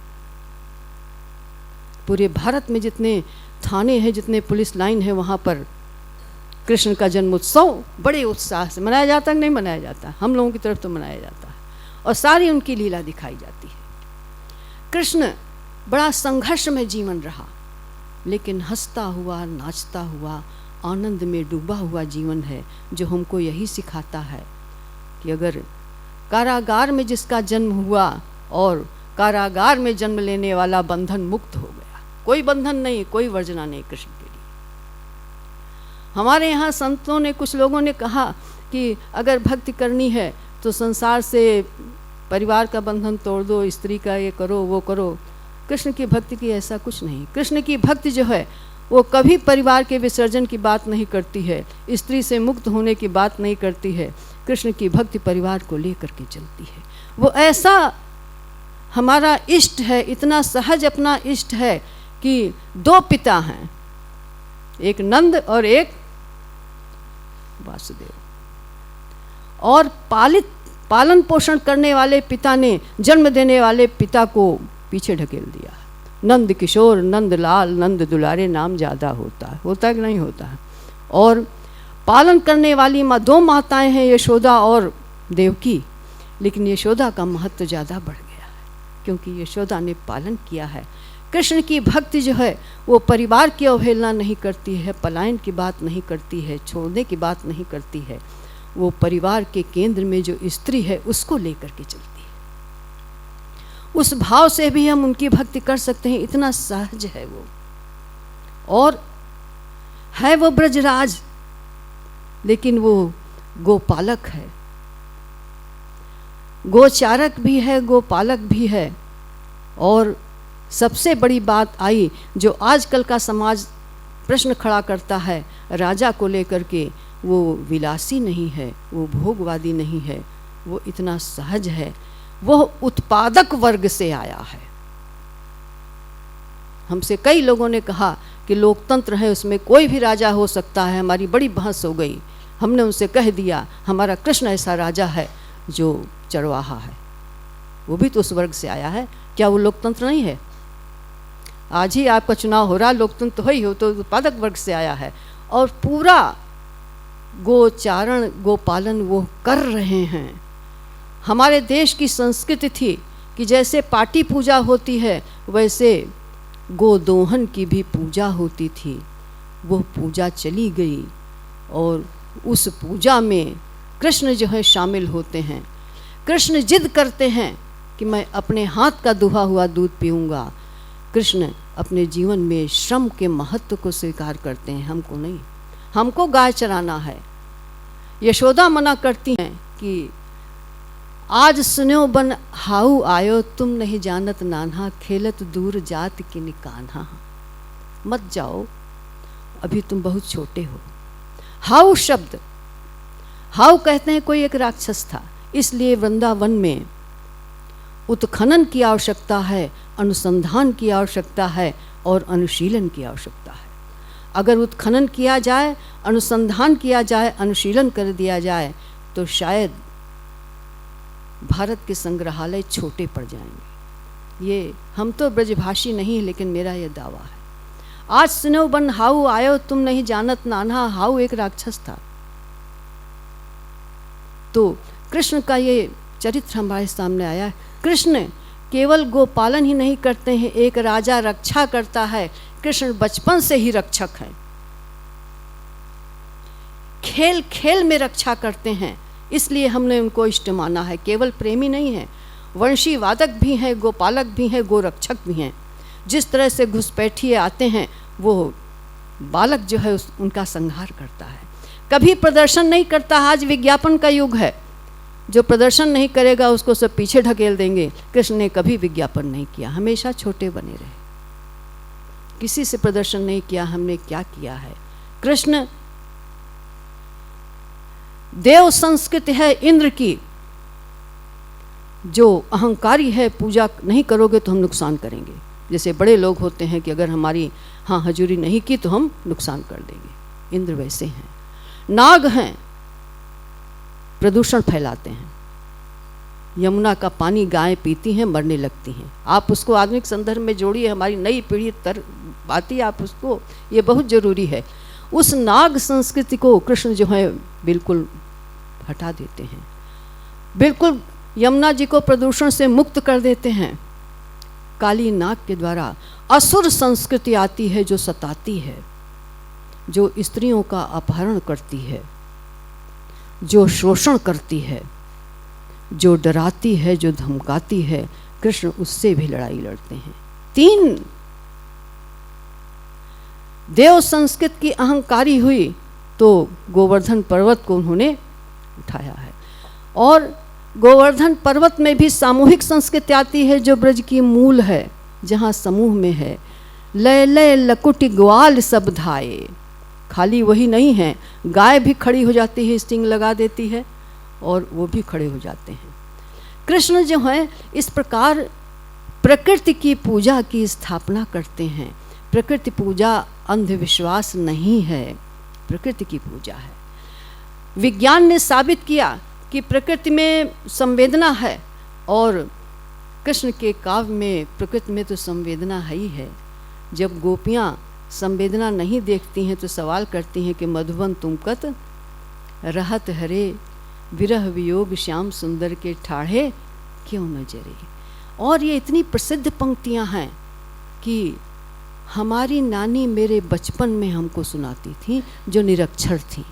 पूरे भारत में जितने थाने हैं, जितने पुलिस लाइन है, वहाँ पर कृष्ण का जन्मोत्सव बड़े उत्साह से मनाया जाता है। नहीं मनाया जाता, हम लोगों की तरफ तो मनाया जाता है और सारी उनकी लीला दिखाई जाती है। कृष्ण बड़ा संघर्ष में जीवन रहा, लेकिन हंसता हुआ, नाचता हुआ, आनंद में डूबा हुआ जीवन है, जो हमको यही सिखाता है कि अगर कारागार में जिसका जन्म हुआ और कारागार में जन्म लेने वाला बंधन मुक्त हो गया, कोई बंधन नहीं, कोई वर्जना नहीं कृष्ण के लिए। हमारे यहाँ संतों ने, कुछ लोगों ने कहा कि अगर भक्ति करनी है तो संसार से परिवार का बंधन तोड़ दो, स्त्री का ये करो, वो करो। कृष्ण की भक्ति की ऐसा कुछ नहीं। कृष्ण की भक्ति जो है वो कभी परिवार के विसर्जन की बात नहीं करती है, स्त्री से मुक्त होने की बात नहीं करती है। कृष्ण की भक्ति परिवार को लेकर के चलती है। वो ऐसा हमारा इष्ट है, इतना सहज अपना इष्ट है कि दो पिता हैं, एक नंद और एक वासुदेव, और पालन पोषण करने वाले पिता ने जन्म देने वाले पिता को पीछे ढकेल दिया। नंद किशोर, नंद लाल, नंद दुलारे नाम ज़्यादा होता है कि नहीं होता है। और पालन करने वाली माँ, दो माताएं हैं, यशोदा और देवकी, लेकिन यशोदा का महत्व ज़्यादा बढ़ गया है क्योंकि यशोदा ने पालन किया है। कृष्ण की भक्ति जो है वो परिवार की अवहेलना नहीं करती है, पलायन की बात नहीं करती है, छोड़ने की बात नहीं करती है। वो परिवार के केंद्र में जो स्त्री है उसको लेकर के चलती है। उस भाव से भी हम उनकी भक्ति कर सकते हैं, इतना सहज है वो। और है वो ब्रजराज, लेकिन वो गोपालक है, गोचारक भी है, गोपालक भी है। और सबसे बड़ी बात आई जो आजकल का समाज प्रश्न खड़ा करता है राजा को लेकर के, वो विलासी नहीं है, वो भोगवादी नहीं है, वो इतना सहज है, वो उत्पादक वर्ग से आया है। हमसे कई लोगों ने कहा कि लोकतंत्र है, उसमें कोई भी राजा हो सकता है। हमारी बड़ी बहस हो गई। हमने उनसे कह दिया हमारा कृष्ण ऐसा राजा है जो चरवाहा है, वो भी तो उस वर्ग से आया है। क्या वो लोकतंत्र नहीं है? आज ही आपका चुनाव हो रहा, लोकतंत्र हो ही हो, तो उत्पादक वर्ग से आया है। और पूरा गोचारण, गोपालन वो कर रहे हैं। हमारे देश की संस्कृति थी कि जैसे पाटी पूजा होती है वैसे गोदोहन की भी पूजा होती थी। वो पूजा चली गई और उस पूजा में कृष्ण जो है शामिल होते हैं। कृष्ण जिद करते हैं कि मैं अपने हाथ का दुहा हुआ दूध पीऊँगा। कृष्ण अपने जीवन में श्रम के महत्व को स्वीकार करते हैं, हमको नहीं। हमको गाय चराना है। यशोदा मना करती हैं कि आज सुन्यो बन हाउ आयो तुम नहीं जानत नान्हा, खेलत दूर जात किन कान्हा। मत जाओ, अभी तुम बहुत छोटे हो। हाउ शब्द, हाउ कहते हैं कोई एक राक्षस था, इसलिए वृंदावन में उत्खनन की आवश्यकता है, अनुसंधान की आवश्यकता है और अनुशीलन की आवश्यकता है। अगर उत्खनन किया जाए, अनुसंधान किया जाए, अनुशीलन कर दिया जाए तो शायद भारत के संग्रहालय छोटे पड़ जाएंगे। ये हम तो ब्रजभाषी नहीं, लेकिन मेरा ये दावा है। आज सुनो बन हाउ आयो तुम नहीं जानत नान्हा, हाउ एक राक्षस था। तो कृष्ण का ये चरित्र हमारे सामने आया। कृष्ण केवल गोपालन ही नहीं करते हैं, एक राजा रक्षा करता है। कृष्ण बचपन से ही रक्षक हैं, खेल खेल में रक्षा करते हैं, इसलिए हमने उनको इष्ट माना है। केवल प्रेमी नहीं है, वंशी वादक भी हैं, गोपालक भी हैं, गोरक्षक भी हैं। जिस तरह से घुसपैठिए आते हैं, वो बालक जो है उनका संहार करता है। कभी प्रदर्शन नहीं करता। आज विज्ञापन का युग है, जो प्रदर्शन नहीं करेगा उसको सब पीछे ढकेल देंगे। कृष्ण ने कभी विज्ञापन नहीं किया, हमेशा छोटे बने रहे, किसी से प्रदर्शन नहीं किया। हमने क्या किया है? कृष्ण देव संस्कृति है इंद्र की, जो अहंकारी है, पूजा नहीं करोगे तो हम नुकसान करेंगे। जैसे बड़े लोग होते हैं कि अगर हमारी हजूरी नहीं की तो हम नुकसान कर देंगे। इंद्र वैसे हैं। नाग हैं, प्रदूषण फैलाते हैं। यमुना का पानी गायें पीती हैं, मरने लगती हैं। आप उसको आधुनिक संदर्भ में जोड़िए, हमारी नई पीढ़ी आती, आप उसको, ये बहुत ज़रूरी है। उस नाग संस्कृति को कृष्ण जो है बिल्कुल हटा देते हैं, बिल्कुल यमुना जी को प्रदूषण से मुक्त कर देते हैं। काली नाग के द्वारा असुर संस्कृति आती है, जो सताती है, जो स्त्रियों का अपहरण करती है, जो शोषण करती है, जो डराती है, जो धमकाती है। कृष्ण उससे भी लड़ाई लड़ते हैं। 3 देव संस्कृत की अहंकारी हुई तो गोवर्धन पर्वत को उन्होंने उठाया है। और गोवर्धन पर्वत में भी सामूहिक संस्कृति आती है, जो ब्रज की मूल है, जहाँ समूह में है। लय लय लकुटि ग्वाल सब धाये। खाली वही नहीं है, गाय भी खड़ी हो जाती है, स्टिंग लगा देती है और वो भी खड़े हो जाते हैं। कृष्ण जो है इस प्रकार प्रकृति की पूजा की स्थापना करते हैं। प्रकृति पूजा अंधविश्वास नहीं है, प्रकृति की पूजा है। विज्ञान ने साबित किया कि प्रकृति में संवेदना है, और कृष्ण के काव्य में प्रकृति में तो संवेदना है ही है। जब गोपियाँ संवेदना नहीं देखती हैं तो सवाल करती हैं कि मधुबन तुम कत रहत हरे, विरह वियोग श्याम सुंदर के ठाढ़े क्यों न जरे। और ये इतनी प्रसिद्ध पंक्तियां हैं कि हमारी नानी मेरे बचपन में हमको सुनाती थी, जो निरक्षर थी।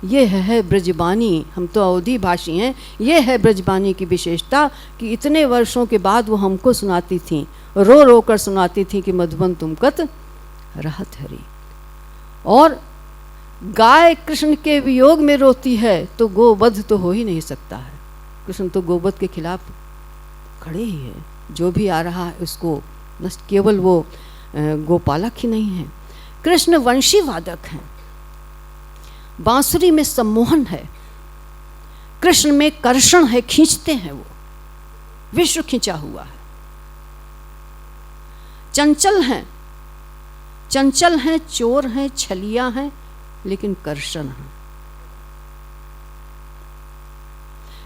ये है ब्रजबानी, हम तो अवधी भाषी हैं, ये है ब्रजबानी की विशेषता कि इतने वर्षों के बाद वो हमको सुनाती थी, रो रो कर सुनाती थी कि मधुबन तुम कत रहत हरी। और गाय कृष्ण के वियोग में रोती है तो गोवध तो हो ही नहीं सकता है। कृष्ण तो गोवध के खिलाफ खड़े ही है, जो भी आ रहा है उसको नष्ट। केवल वो गोपालक ही नहीं है, कृष्ण वंशी वादक हैं। बांसुरी में सम्मोहन है, कृष्ण में कर्षण है, खींचते हैं, वो विश्व खींचा हुआ है। चंचल हैं, चंचल हैं, चोर हैं, छलिया हैं, लेकिन कर्षण हैं।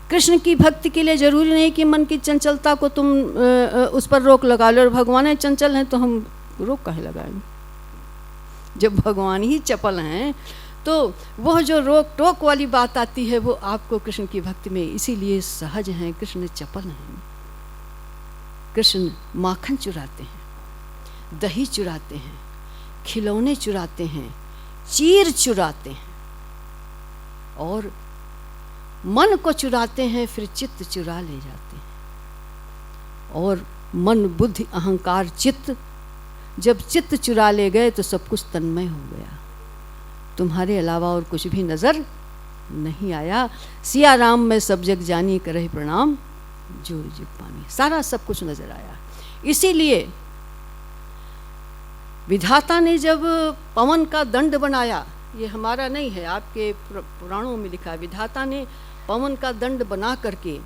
कृष्ण की भक्ति के लिए जरूरी नहीं कि मन की चंचलता को तुम उस पर रोक लगा लो। और भगवान चंचल हैं तो हम रोक काहे लगाएंगे? जब भगवान ही चपल हैं तो वह जो रोक टोक वाली बात आती है वो आपको कृष्ण की भक्ति में इसीलिए सहज हैं। कृष्ण चपल हैं। कृष्ण माखन चुराते हैं, दही चुराते हैं, खिलौने चुराते हैं, चीर चुराते हैं और मन को चुराते हैं, फिर चित्त चुरा ले जाते हैं। और मन बुद्धि अहंकार चित्त, जब चित्त चुरा ले गए तो सब कुछ तन्मय हो गया, तुम्हारे अलावा और कुछ भी नजर नहीं आया। सिया राम में सब जग जानी करहि प्रणाम, जुग जुग पानी, सारा सब कुछ नजर आया। इसीलिए विधाता ने जब पवन का दंड बनाया, ये हमारा नहीं है, आपके पुराणों में लिखा है, विधाता ने पवन का दंड बना करके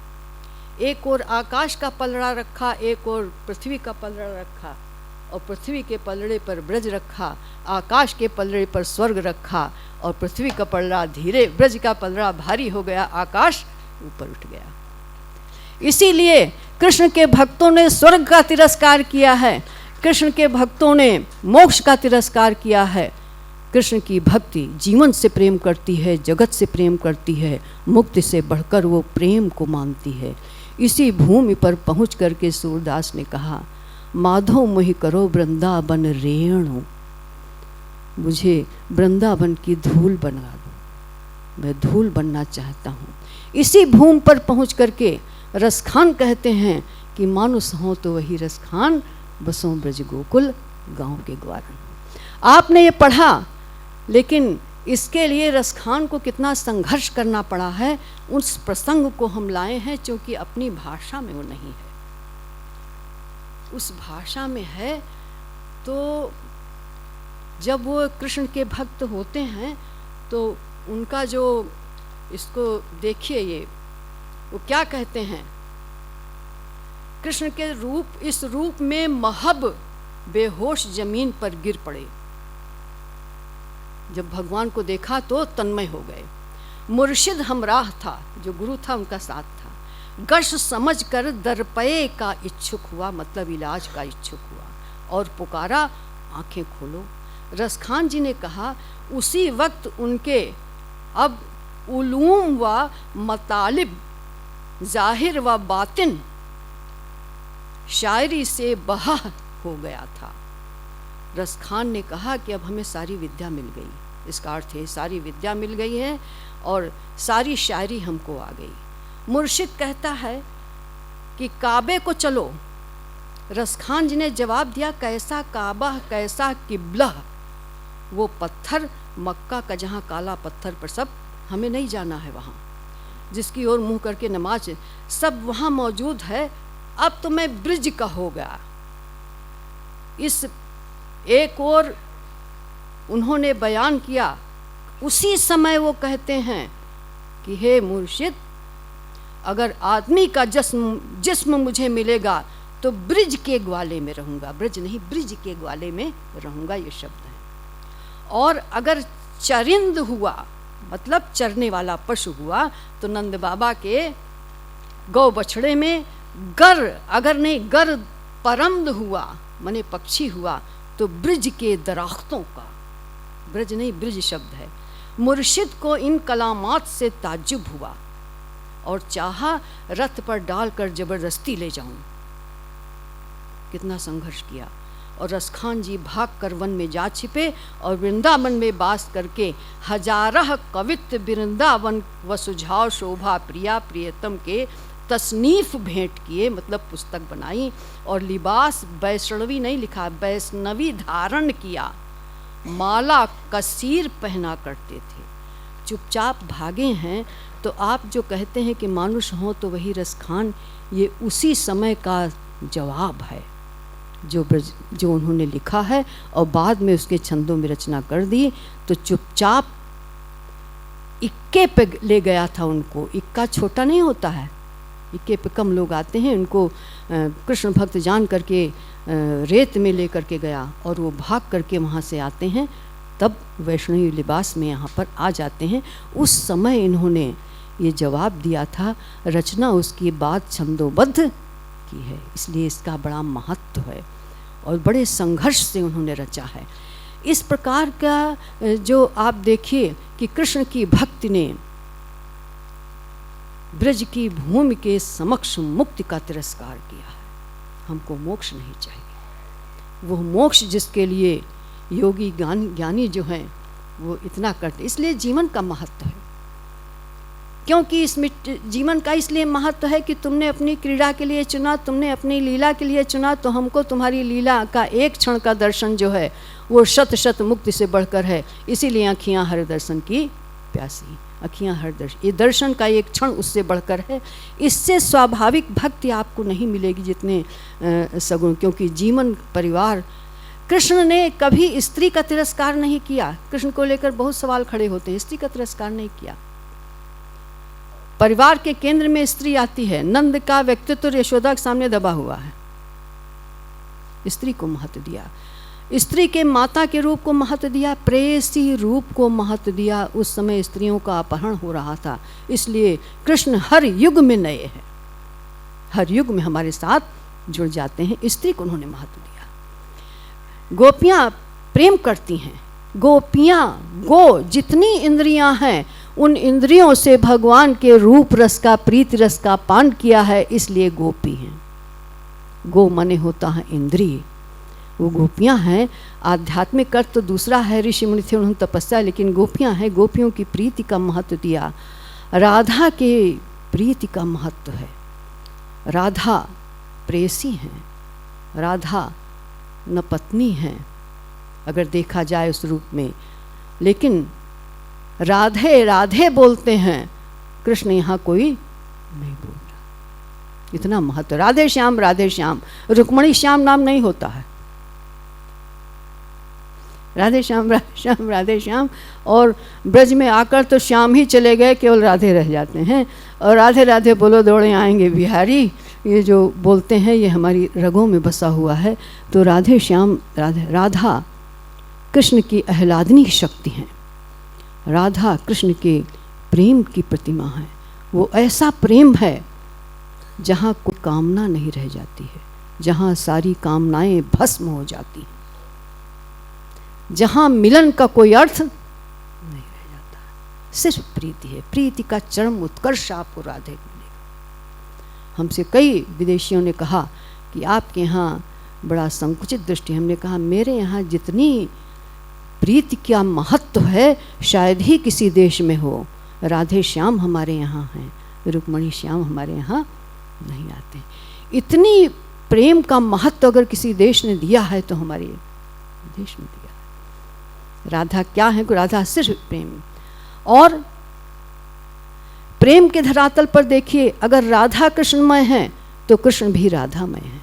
एक और आकाश का पलड़ा रखा, एक और पृथ्वी का पलड़ा रखा, और पृथ्वी के पलड़े पर ब्रज रखा, आकाश के पलड़े पर स्वर्ग रखा, और पृथ्वी का पलड़ा धीरे, ब्रज का पलड़ा भारी हो गया, आकाश ऊपर उठ गया। इसीलिए कृष्ण के भक्तों ने स्वर्ग का तिरस्कार किया है, कृष्ण के भक्तों ने मोक्ष का तिरस्कार किया है। कृष्ण की भक्ति जीवन से प्रेम करती है, जगत से प्रेम करती है, मुक्ति से बढ़कर वो प्रेम को मानती है। इसी भूमि पर पहुँच करके सूरदास ने कहा, माधव मोहि करो वृंदावन रेणु, मुझे वृंदावन की धूल बना दो, मैं धूल बनना चाहता हूँ। इसी भूमि पर पहुँच करके रसखान कहते हैं कि मानुस हो तो वही रसखान, बसों ब्रज गोकुल गाँव के ग्वारन। आपने ये पढ़ा, लेकिन इसके लिए रसखान को कितना संघर्ष करना पड़ा है, उस प्रसंग को हम लाए हैं, क्योंकि अपनी भाषा में वो नहीं है। उस भाषा में है तो जब वो कृष्ण के भक्त होते हैं तो उनका जो, इसको देखिए, ये वो क्या कहते हैं, कृष्ण के रूप, इस रूप में महब बेहोश जमीन पर गिर पड़े। जब भगवान को देखा तो तन्मय हो गए। मुर्शिद हमराह था, जो गुरु था उनका साथ था, गश समझ कर दरपये का इच्छुक हुआ, मतलब इलाज का इच्छुक हुआ, और पुकारा आंखें खोलो। रसखान जी ने कहा, उसी वक्त उनके अब उलूम व मतालिब जाहिर व बातिन शायरी से बहा हो गया था। रसखान ने कहा कि अब हमें सारी विद्या मिल गई, इसका अर्थ है सारी विद्या मिल गई है और सारी शायरी हमको आ गई। मुर्शिद कहता है कि काबे को चलो। रसखान जी ने जवाब दिया, कैसा काबा कैसा किबला, वो पत्थर मक्का का जहाँ काला पत्थर पर, सब हमें नहीं जाना है वहाँ, जिसकी ओर मुंह करके नमाज, सब वहाँ मौजूद है। अब तो मैं ब्रिज का हो गया। इस एक और उन्होंने बयान किया, उसी समय वो कहते हैं कि हे मुर्शिद, अगर आदमी का जिस्म मुझे मिलेगा तो ब्रिज के ग्वाले में रहूँगा, ब्रिज नहीं ब्रिज के ग्वाले में रहूँगा, ये शब्द है। और अगर चरिंद हुआ, मतलब चरने वाला पशु हुआ, तो नंद बाबा के गौ बछड़े में, गर अगर नहीं गर परम्द हुआ माने पक्षी हुआ, तो ब्रिज के दरख्तों का, ब्रिज नहीं ब्रिज शब्द है। मुर्शिद को इन कलामात से ताज्जुब हुआ और चाहा रथ पर डालकर जबरदस्ती ले जाऊं। कितना संघर्ष किया। और रसखान जी भाग कर वन में जा छिपे और वृंदावन में बास करके हजारह कवित्व वृंदावन व सुझाव शोभा प्रिया प्रियतम के तसनीफ भेंट किए, मतलब पुस्तक बनाई, और लिबास वैष्णवी नहीं लिखा, वैष्णवी धारण किया, माला कसीर पहना करते थे। चुपचाप भागे हैं। तो आप जो कहते हैं कि मानुष हो तो वही रसखान, ये उसी समय का जवाब है जो उन्होंने लिखा है और बाद में उसके छंदों में रचना कर दी। तो चुपचाप इक्के पे ले गया था उनको। इक्का छोटा नहीं होता है, इक्के पे कम लोग आते हैं। उनको कृष्ण भक्त जान करके रेत में ले करके गया और वो भाग करके वहाँ से आते हैं, तब वैष्णवी लिबास में यहाँ पर आ जाते हैं। उस समय इन्होंने ये जवाब दिया था। रचना उसकी बाद छंदोबद्ध की है, इसलिए इसका बड़ा महत्व है और बड़े संघर्ष से उन्होंने रचा है। इस प्रकार का जो आप देखिए कि कृष्ण की भक्ति ने ब्रज की भूमि के समक्ष मुक्ति का तिरस्कार किया है। हमको मोक्ष नहीं चाहिए, वो मोक्ष जिसके लिए योगी ज्ञानी जो हैं वो इतना करते। इसलिए जीवन का महत्व है, क्योंकि इसमें जीवन का इसलिए महत्व है कि तुमने अपनी क्रीड़ा के लिए चुना, तुमने अपनी लीला के लिए चुना, तो हमको तुम्हारी लीला का एक क्षण का दर्शन जो है वो शत शत मुक्ति से बढ़कर है। इसीलिए आँखियाँ हर दर्शन की प्यासी। अखियां हर दर्शन, ये दर्शन का एक क्षण उससे बढ़कर है। इससे स्वाभाविक भक्ति आपको नहीं मिलेगी जितने सगुण, क्योंकि जीवन परिवार, कृष्ण ने कभी स्त्री का तिरस्कार नहीं किया। कृष्ण को लेकर बहुत सवाल खड़े होते हैं, स्त्री का तिरस्कार नहीं किया। परिवार के केंद्र में स्त्री आती है, नंद का व्यक्तित्व यशोदा के सामने दबा हुआ है, स्त्री को महत्व दिया, स्त्री के माता के रूप को महत्व दिया, प्रेयसी रूप को महत्व दिया। उस समय स्त्रियों का अपहरण हो रहा था, इसलिए कृष्ण हर युग में नए हैं, हर युग में हमारे साथ जुड़ जाते हैं। स्त्री को उन्होंने महत्व दिया। गोपियां प्रेम करती हैं, गोपियां, गो जितनी इंद्रियां हैं उन इंद्रियों से भगवान के रूप रस का, प्रीति रस का पान किया है, इसलिए गोपी हैं। गो मने होता है इंद्रिय, वो गोपियां हैं। आध्यात्मिक अर्थ तो दूसरा है, ऋषि मुनि थे उन्होंने तपस्या, लेकिन गोपियां हैं। गोपियों की प्रीति का महत्व दिया। राधा के प्रीति का महत्व है। राधा प्रेयसी हैं, राधा न पत्नी हैं अगर देखा जाए उस रूप में, लेकिन राधे राधे बोलते हैं, कृष्ण यहाँ कोई नहीं बोल रहा। इतना महत्व, राधे श्याम राधे श्याम, रुक्मणी श्याम नाम नहीं होता है, राधे श्याम राधे श्याम राधे श्याम। और ब्रज में आकर तो श्याम ही चले गए, केवल राधे रह जाते हैं। और राधे राधे बोलो दौड़े आएंगे बिहारी, ये जो बोलते हैं ये हमारी रगों में बसा हुआ है। तो राधे श्याम राधे, राधा कृष्ण की आह्लादनी शक्ति हैं, राधा कृष्ण के प्रेम की प्रतिमा है। वो ऐसा प्रेम है जहाँ कोई कामना नहीं रह जाती है, जहाँ सारी कामनाएं भस्म हो जाती हैं, जहाँ मिलन का कोई अर्थ नहीं रह जाता, सिर्फ प्रीति है। प्रीति का चरम उत्कर्ष आपको राधे मिलेगा। हमसे कई विदेशियों ने कहा कि आपके यहाँ बड़ा संकुचित दृष्टि। हमने कहा मेरे यहाँ जितनी प्रीति का महत्व है शायद ही किसी देश में हो। राधे श्याम हमारे यहाँ हैं, रुक्मणी श्याम हमारे यहाँ नहीं आते। इतनी प्रेम का महत्व अगर किसी देश ने दिया है तो हमारे देश में दिया है। राधा क्या है? राधा सिर्फ प्रेम। और प्रेम के धरातल पर देखिए, अगर राधा कृष्णमय है तो कृष्ण भी राधामय है।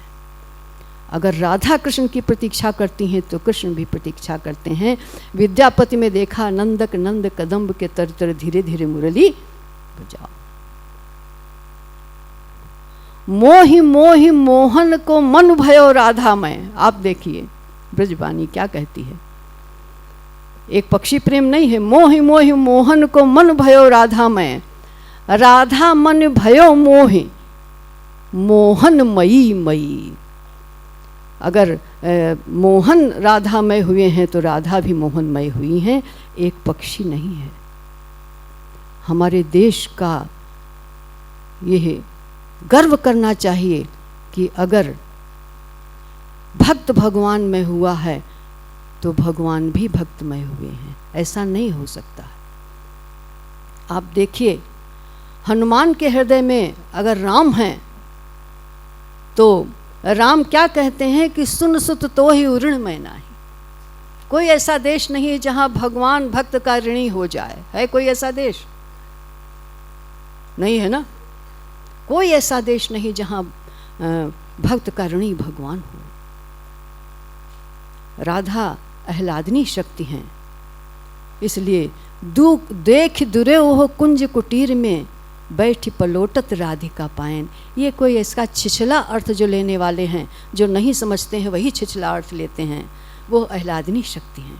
अगर राधा कृष्ण की प्रतीक्षा करती हैं तो कृष्ण भी प्रतीक्षा करते हैं। विद्यापति में देखा, नंदक नंद कदम्ब के तर तर धीरे धीरे मुरली बजाओ। मोहि मोहि मोहन को मन भयो राधामय। आप देखिए ब्रजवाणी क्या कहती है, एक पक्षी प्रेम नहीं है। मोहि मोहि मोहन को मन भयो राधामय, राधा मन भयो मोहि मोहन मई मई। अगर मोहन राधामय हुए हैं तो राधा भी मोहनमय हुई हैं, एक पक्षी नहीं है। हमारे देश का यह गर्व करना चाहिए कि अगर भक्त भगवान में हुआ है तो भगवान भी भक्तमय हुए हैं। ऐसा नहीं हो सकता। आप देखिए हनुमान के हृदय में अगर राम हैं तो राम क्या कहते हैं कि सुन सुत तो ही ऋण मैं नाही। कोई ऐसा देश नहीं है जहां भगवान भक्त का ऋणी हो जाए। है कोई ऐसा देश? नहीं है ना। कोई ऐसा देश नहीं जहां भक्त का ऋणी भगवान हो। राधा आह्लादनी शक्ति हैं, इसलिए दुख देख दुरे ओह कुंज कुटीर में बैठी पलोटत राधिका पायन। ये कोई इसका छिछला अर्थ जो लेने वाले हैं, जो नहीं समझते हैं वही छिछला अर्थ लेते हैं। वो आह्लादनी शक्ति हैं।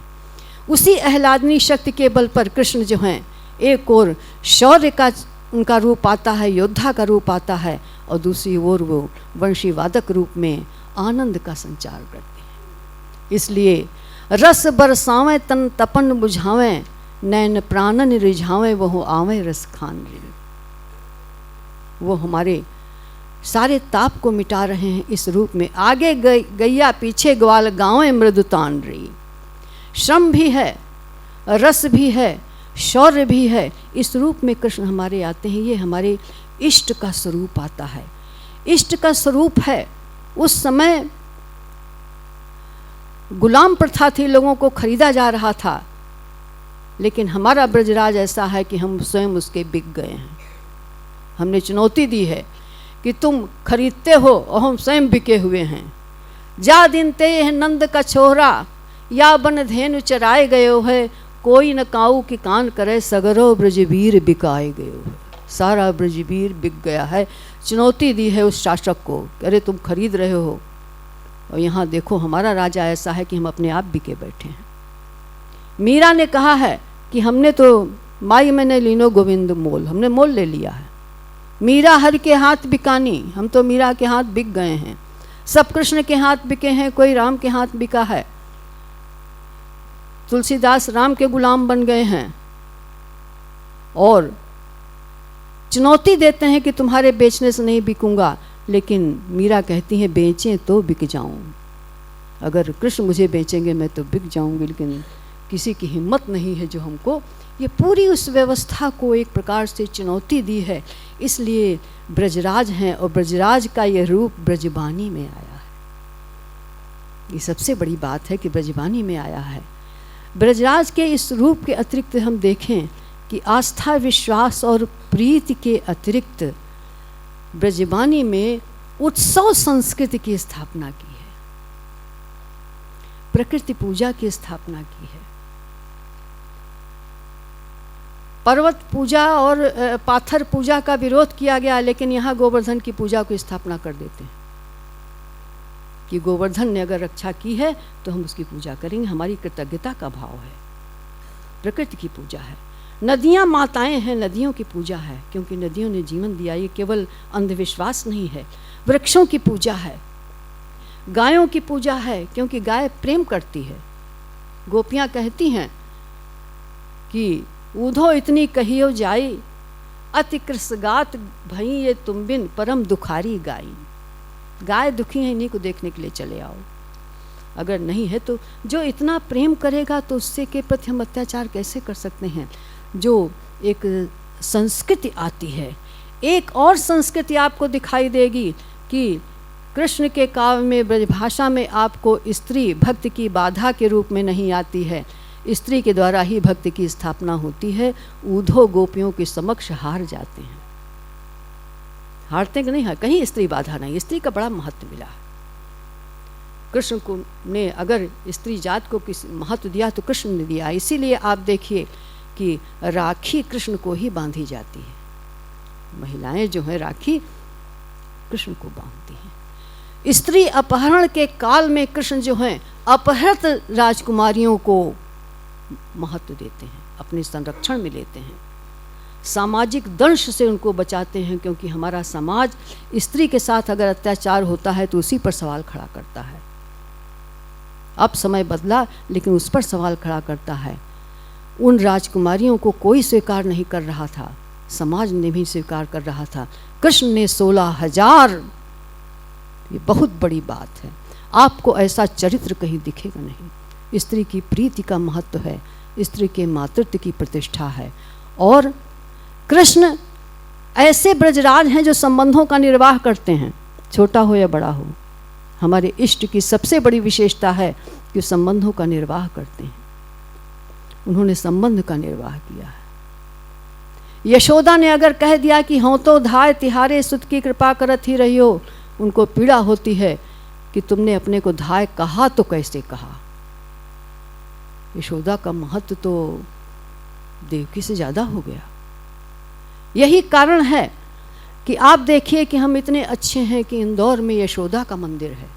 उसी आह्लादनी शक्ति के बल पर कृष्ण जो हैं, एक और शौर्य का उनका रूप आता है, योद्धा का रूप आता है, और दूसरी ओर वो वंशी वादक रूप में आनंद का संचार करते हैं। इसलिए रस बरसावें तन तपन बुझावें, नैन प्राणन रिझावें वह आवें रस खान रे। वो हमारे सारे ताप को मिटा रहे हैं इस रूप में। आगे गैया पीछे ग्वाल गावें मृदुतान रही। श्रम भी है, रस भी है, शौर्य भी है। इस रूप में कृष्ण हमारे आते हैं। ये हमारे इष्ट का स्वरूप आता है। इष्ट का स्वरूप है। उस समय गुलाम प्रथा थी, लोगों को खरीदा जा रहा था। लेकिन हमारा ब्रजराज ऐसा है कि हम स्वयं उसके बिक गए हैं। हमने चुनौती दी है कि तुम खरीदते हो और हम स्वयं बिके हुए हैं। जा दिन ते यह नंद का छोरा, या बन धेनु चराए गयो है, कोई न काऊ की कान करे, सगरो ब्रजवीर बिकाए गयो है। सारा ब्रजवीर बिक गया है। चुनौती दी है उस शासक को, अरे तुम खरीद रहे हो, और यहाँ देखो हमारा राजा ऐसा है कि हम अपने आप बिके बैठे हैं। मीरा ने कहा है कि हमने तो माई मैंने लीनो गोविंद मोल, हमने मोल ले लिया है। मीरा हर के हाथ बिकानी, हम तो मीरा के हाथ बिक गए हैं। सब कृष्ण के हाथ बिके हैं, कोई राम के हाथ बिका है। तुलसीदास राम के गुलाम बन गए हैं और चुनौती देते हैं कि तुम्हारे बेचने से नहीं बिकूंगा, लेकिन मीरा कहती हैं बेचें तो बिक जाऊं। अगर कृष्ण मुझे बेचेंगे मैं तो बिक जाऊंगी, लेकिन किसी की हिम्मत नहीं है जो हमको, ये पूरी उस व्यवस्था को एक प्रकार से चुनौती दी है। इसलिए ब्रजराज हैं और ब्रजराज का ये रूप ब्रजबानी में आया है। ये सबसे बड़ी बात है कि ब्रजबानी में आया है। ब्रजराज के इस रूप के अतिरिक्त हम देखें कि आस्था, विश्वास और प्रीति के अतिरिक्त ब्रजबानी में उत्सव संस्कृति की स्थापना की है, प्रकृति पूजा की स्थापना की है। पर्वत पूजा और पाथर पूजा का विरोध किया गया, लेकिन यहाँ गोवर्धन की पूजा को स्थापना कर देते हैं कि गोवर्धन ने अगर रक्षा की है तो हम उसकी पूजा करेंगे, हमारी कृतज्ञता का भाव है। प्रकृति की पूजा है। नदियाँ माताएं हैं, नदियों की पूजा है, क्योंकि नदियों ने जीवन दिया। ये केवल अंधविश्वास नहीं है। वृक्षों की पूजा है, गायों की पूजा है, क्योंकि गाय प्रेम करती है। गोपियाँ कहती हैं कि ऊधो इतनी कहियो जाई, अति कृसगात भई ये तुम बिन, परम दुखारी गाई। गाय दुखी है, इन्हीं को देखने के लिए चले आओ। अगर नहीं है तो जो इतना प्रेम करेगा तो उससे के प्रति हम अत्याचार कैसे कर सकते हैं। जो एक संस्कृति आती है, एक और संस्कृति आपको दिखाई देगी कि कृष्ण के काव्य में, ब्रजभाषा में आपको स्त्री भक्ति की बाधा के रूप में नहीं आती है। स्त्री के द्वारा ही भक्ति की स्थापना होती है। ऊधो गोपियों के समक्ष हार जाते हैं। हारते कि नहीं है, कहीं स्त्री बाधा नहीं। स्त्री का बड़ा महत्व मिला। कृष्ण को ने अगर स्त्री जात को किसी महत्व दिया तो कृष्ण ने दिया। इसीलिए आप देखिए कि राखी कृष्ण को ही बांधी जाती है। महिलाएं जो है राखी कृष्ण को बांधती हैं। स्त्री अपहरण के काल में कृष्ण जो हैं अपहृत राजकुमारियों को महत्व देते हैं, अपने संरक्षण में लेते हैं, सामाजिक दंश से उनको बचाते हैं। क्योंकि हमारा समाज स्त्री के साथ अगर अत्याचार होता है तो उसी पर सवाल खड़ा करता है। अब समय बदला, लेकिन उस पर सवाल खड़ा करता है। उन राजकुमारियों को कोई स्वीकार नहीं कर रहा था, समाज ने भी स्वीकार कर रहा था। कृष्ण ने 16,000, ये बहुत बड़ी बात है। आपको ऐसा चरित्र कहीं दिखेगा नहीं। स्त्री की प्रीति का महत्व है, स्त्री के मातृत्व की प्रतिष्ठा है। और कृष्ण ऐसे ब्रजराज हैं जो संबंधों का निर्वाह करते हैं, छोटा हो या बड़ा हो। हमारे इष्ट की सबसे बड़ी विशेषता है कि संबंधों का निर्वाह करते हैं। उन्होंने संबंध का निर्वाह किया है। यशोदा ने अगर कह दिया कि हों तो धाय तिहारे सुत की कृपा करत ही रही हो, उनको पीड़ा होती है कि तुमने अपने को धाय कहा तो कैसे कहा। यशोदा का महत्व तो देवकी से ज़्यादा हो गया। यही कारण है कि आप देखिए कि हम इतने अच्छे हैं कि इंदौर में यशोदा का मंदिर है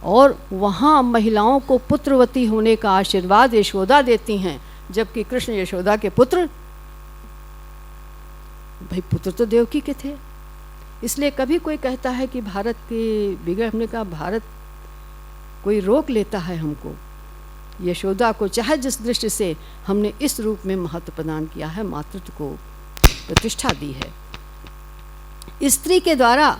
और वहाँ महिलाओं को पुत्रवती होने का आशीर्वाद यशोदा देती हैं, जबकि कृष्ण यशोदा के पुत्र, भाई पुत्र तो देवकी के थे। इसलिए कभी कोई कहता है कि भारत के बिगड़, हमने कहा भारत कोई रोक लेता है हमको। यशोदा को चाहे जिस दृष्टि से हमने इस रूप में महत्व प्रदान किया है, मातृत्व को प्रतिष्ठा दी है। स्त्री के द्वारा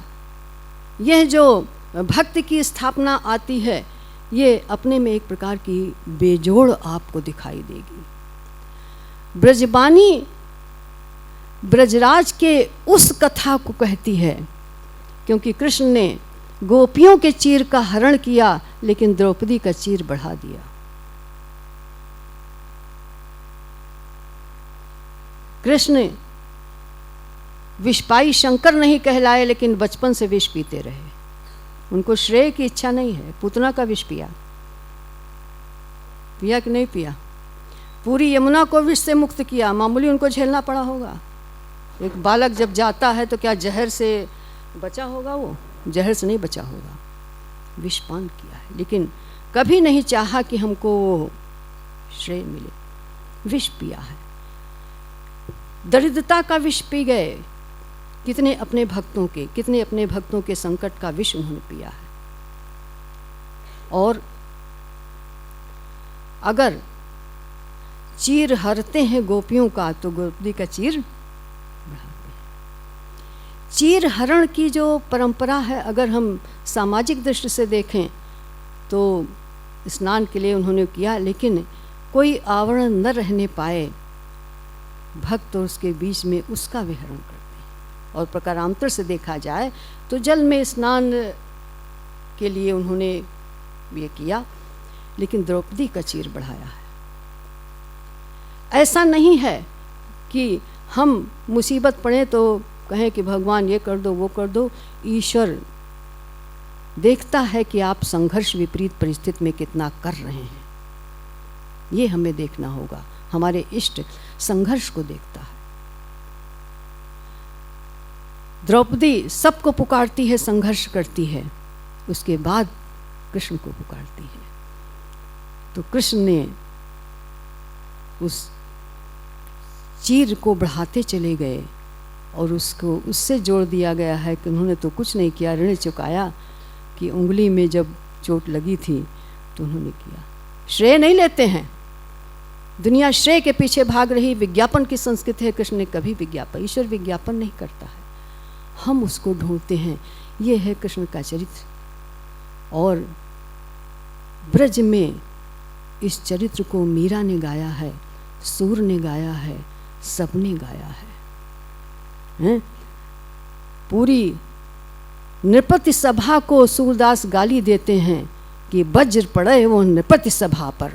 यह जो भक्ति की स्थापना आती है, ये अपने में एक प्रकार की बेजोड़ आपको दिखाई देगी। ब्रजबानी ब्रजराज के उस कथा को कहती है, क्योंकि कृष्ण ने गोपियों के चीर का हरण किया लेकिन द्रौपदी का चीर बढ़ा दिया। कृष्ण विषपाई शंकर नहीं कहलाए, लेकिन बचपन से विष पीते रहे। उनको श्रेय की इच्छा नहीं है। पूतना का विष पिया कि नहीं पिया? पूरी यमुना को विष से मुक्त किया, मामूली उनको झेलना पड़ा होगा। एक बालक जब जाता है तो क्या जहर से बचा होगा? वो जहर से नहीं बचा होगा, विष पान किया है। लेकिन कभी नहीं चाहा कि हमको वो श्रेय मिले, विष पिया है। दरिद्रता का विष पी गए। कितने अपने भक्तों के संकट का विष उन्होंने पिया है। और अगर चीर हरते हैं गोपियों का, तो द्रौपदी का चीर बढ़ाते हैं। चीर हरण की जो परंपरा है, अगर हम सामाजिक दृष्टि से देखें तो स्नान के लिए उन्होंने किया, लेकिन कोई आवरण न रहने पाए भक्त और उसके बीच में, उसका विहरण करते हैं। और प्रकारांतर से देखा जाए तो जल में स्नान के लिए उन्होंने ये किया, लेकिन द्रौपदी का चीर बढ़ाया है। ऐसा नहीं है कि हम मुसीबत पड़े तो कहें कि भगवान ये कर दो वो कर दो। ईश्वर देखता है कि आप संघर्ष विपरीत परिस्थिति में कितना कर रहे हैं, ये हमें देखना होगा। हमारे इष्ट संघर्ष को देखता है। द्रौपदी सबको पुकारती है, संघर्ष करती है, उसके बाद कृष्ण को पुकारती है। तो कृष्ण ने उस चीर को बढ़ाते चले गए और उसको उससे जोड़ दिया गया है कि उन्होंने तो कुछ नहीं किया, ऋण चुकाया कि उंगली में जब चोट लगी थी तो उन्होंने किया। श्रेय नहीं लेते हैं, दुनिया श्रेय के पीछे भाग रही, विज्ञापन की संस्कृति है। कृष्ण ने कभी विज्ञापन, ईश्वर विज्ञापन नहीं करता है, हम उसको ढूंढते हैं। ये है कृष्ण का चरित्र। और ब्रज में इस चरित्र को मीरा ने गाया है, सूर ने गाया है, सबने गाया है। पूरी नृपति सभा को सूरदास गाली देते हैं कि वज्र पड़े वो नृपति सभा पर,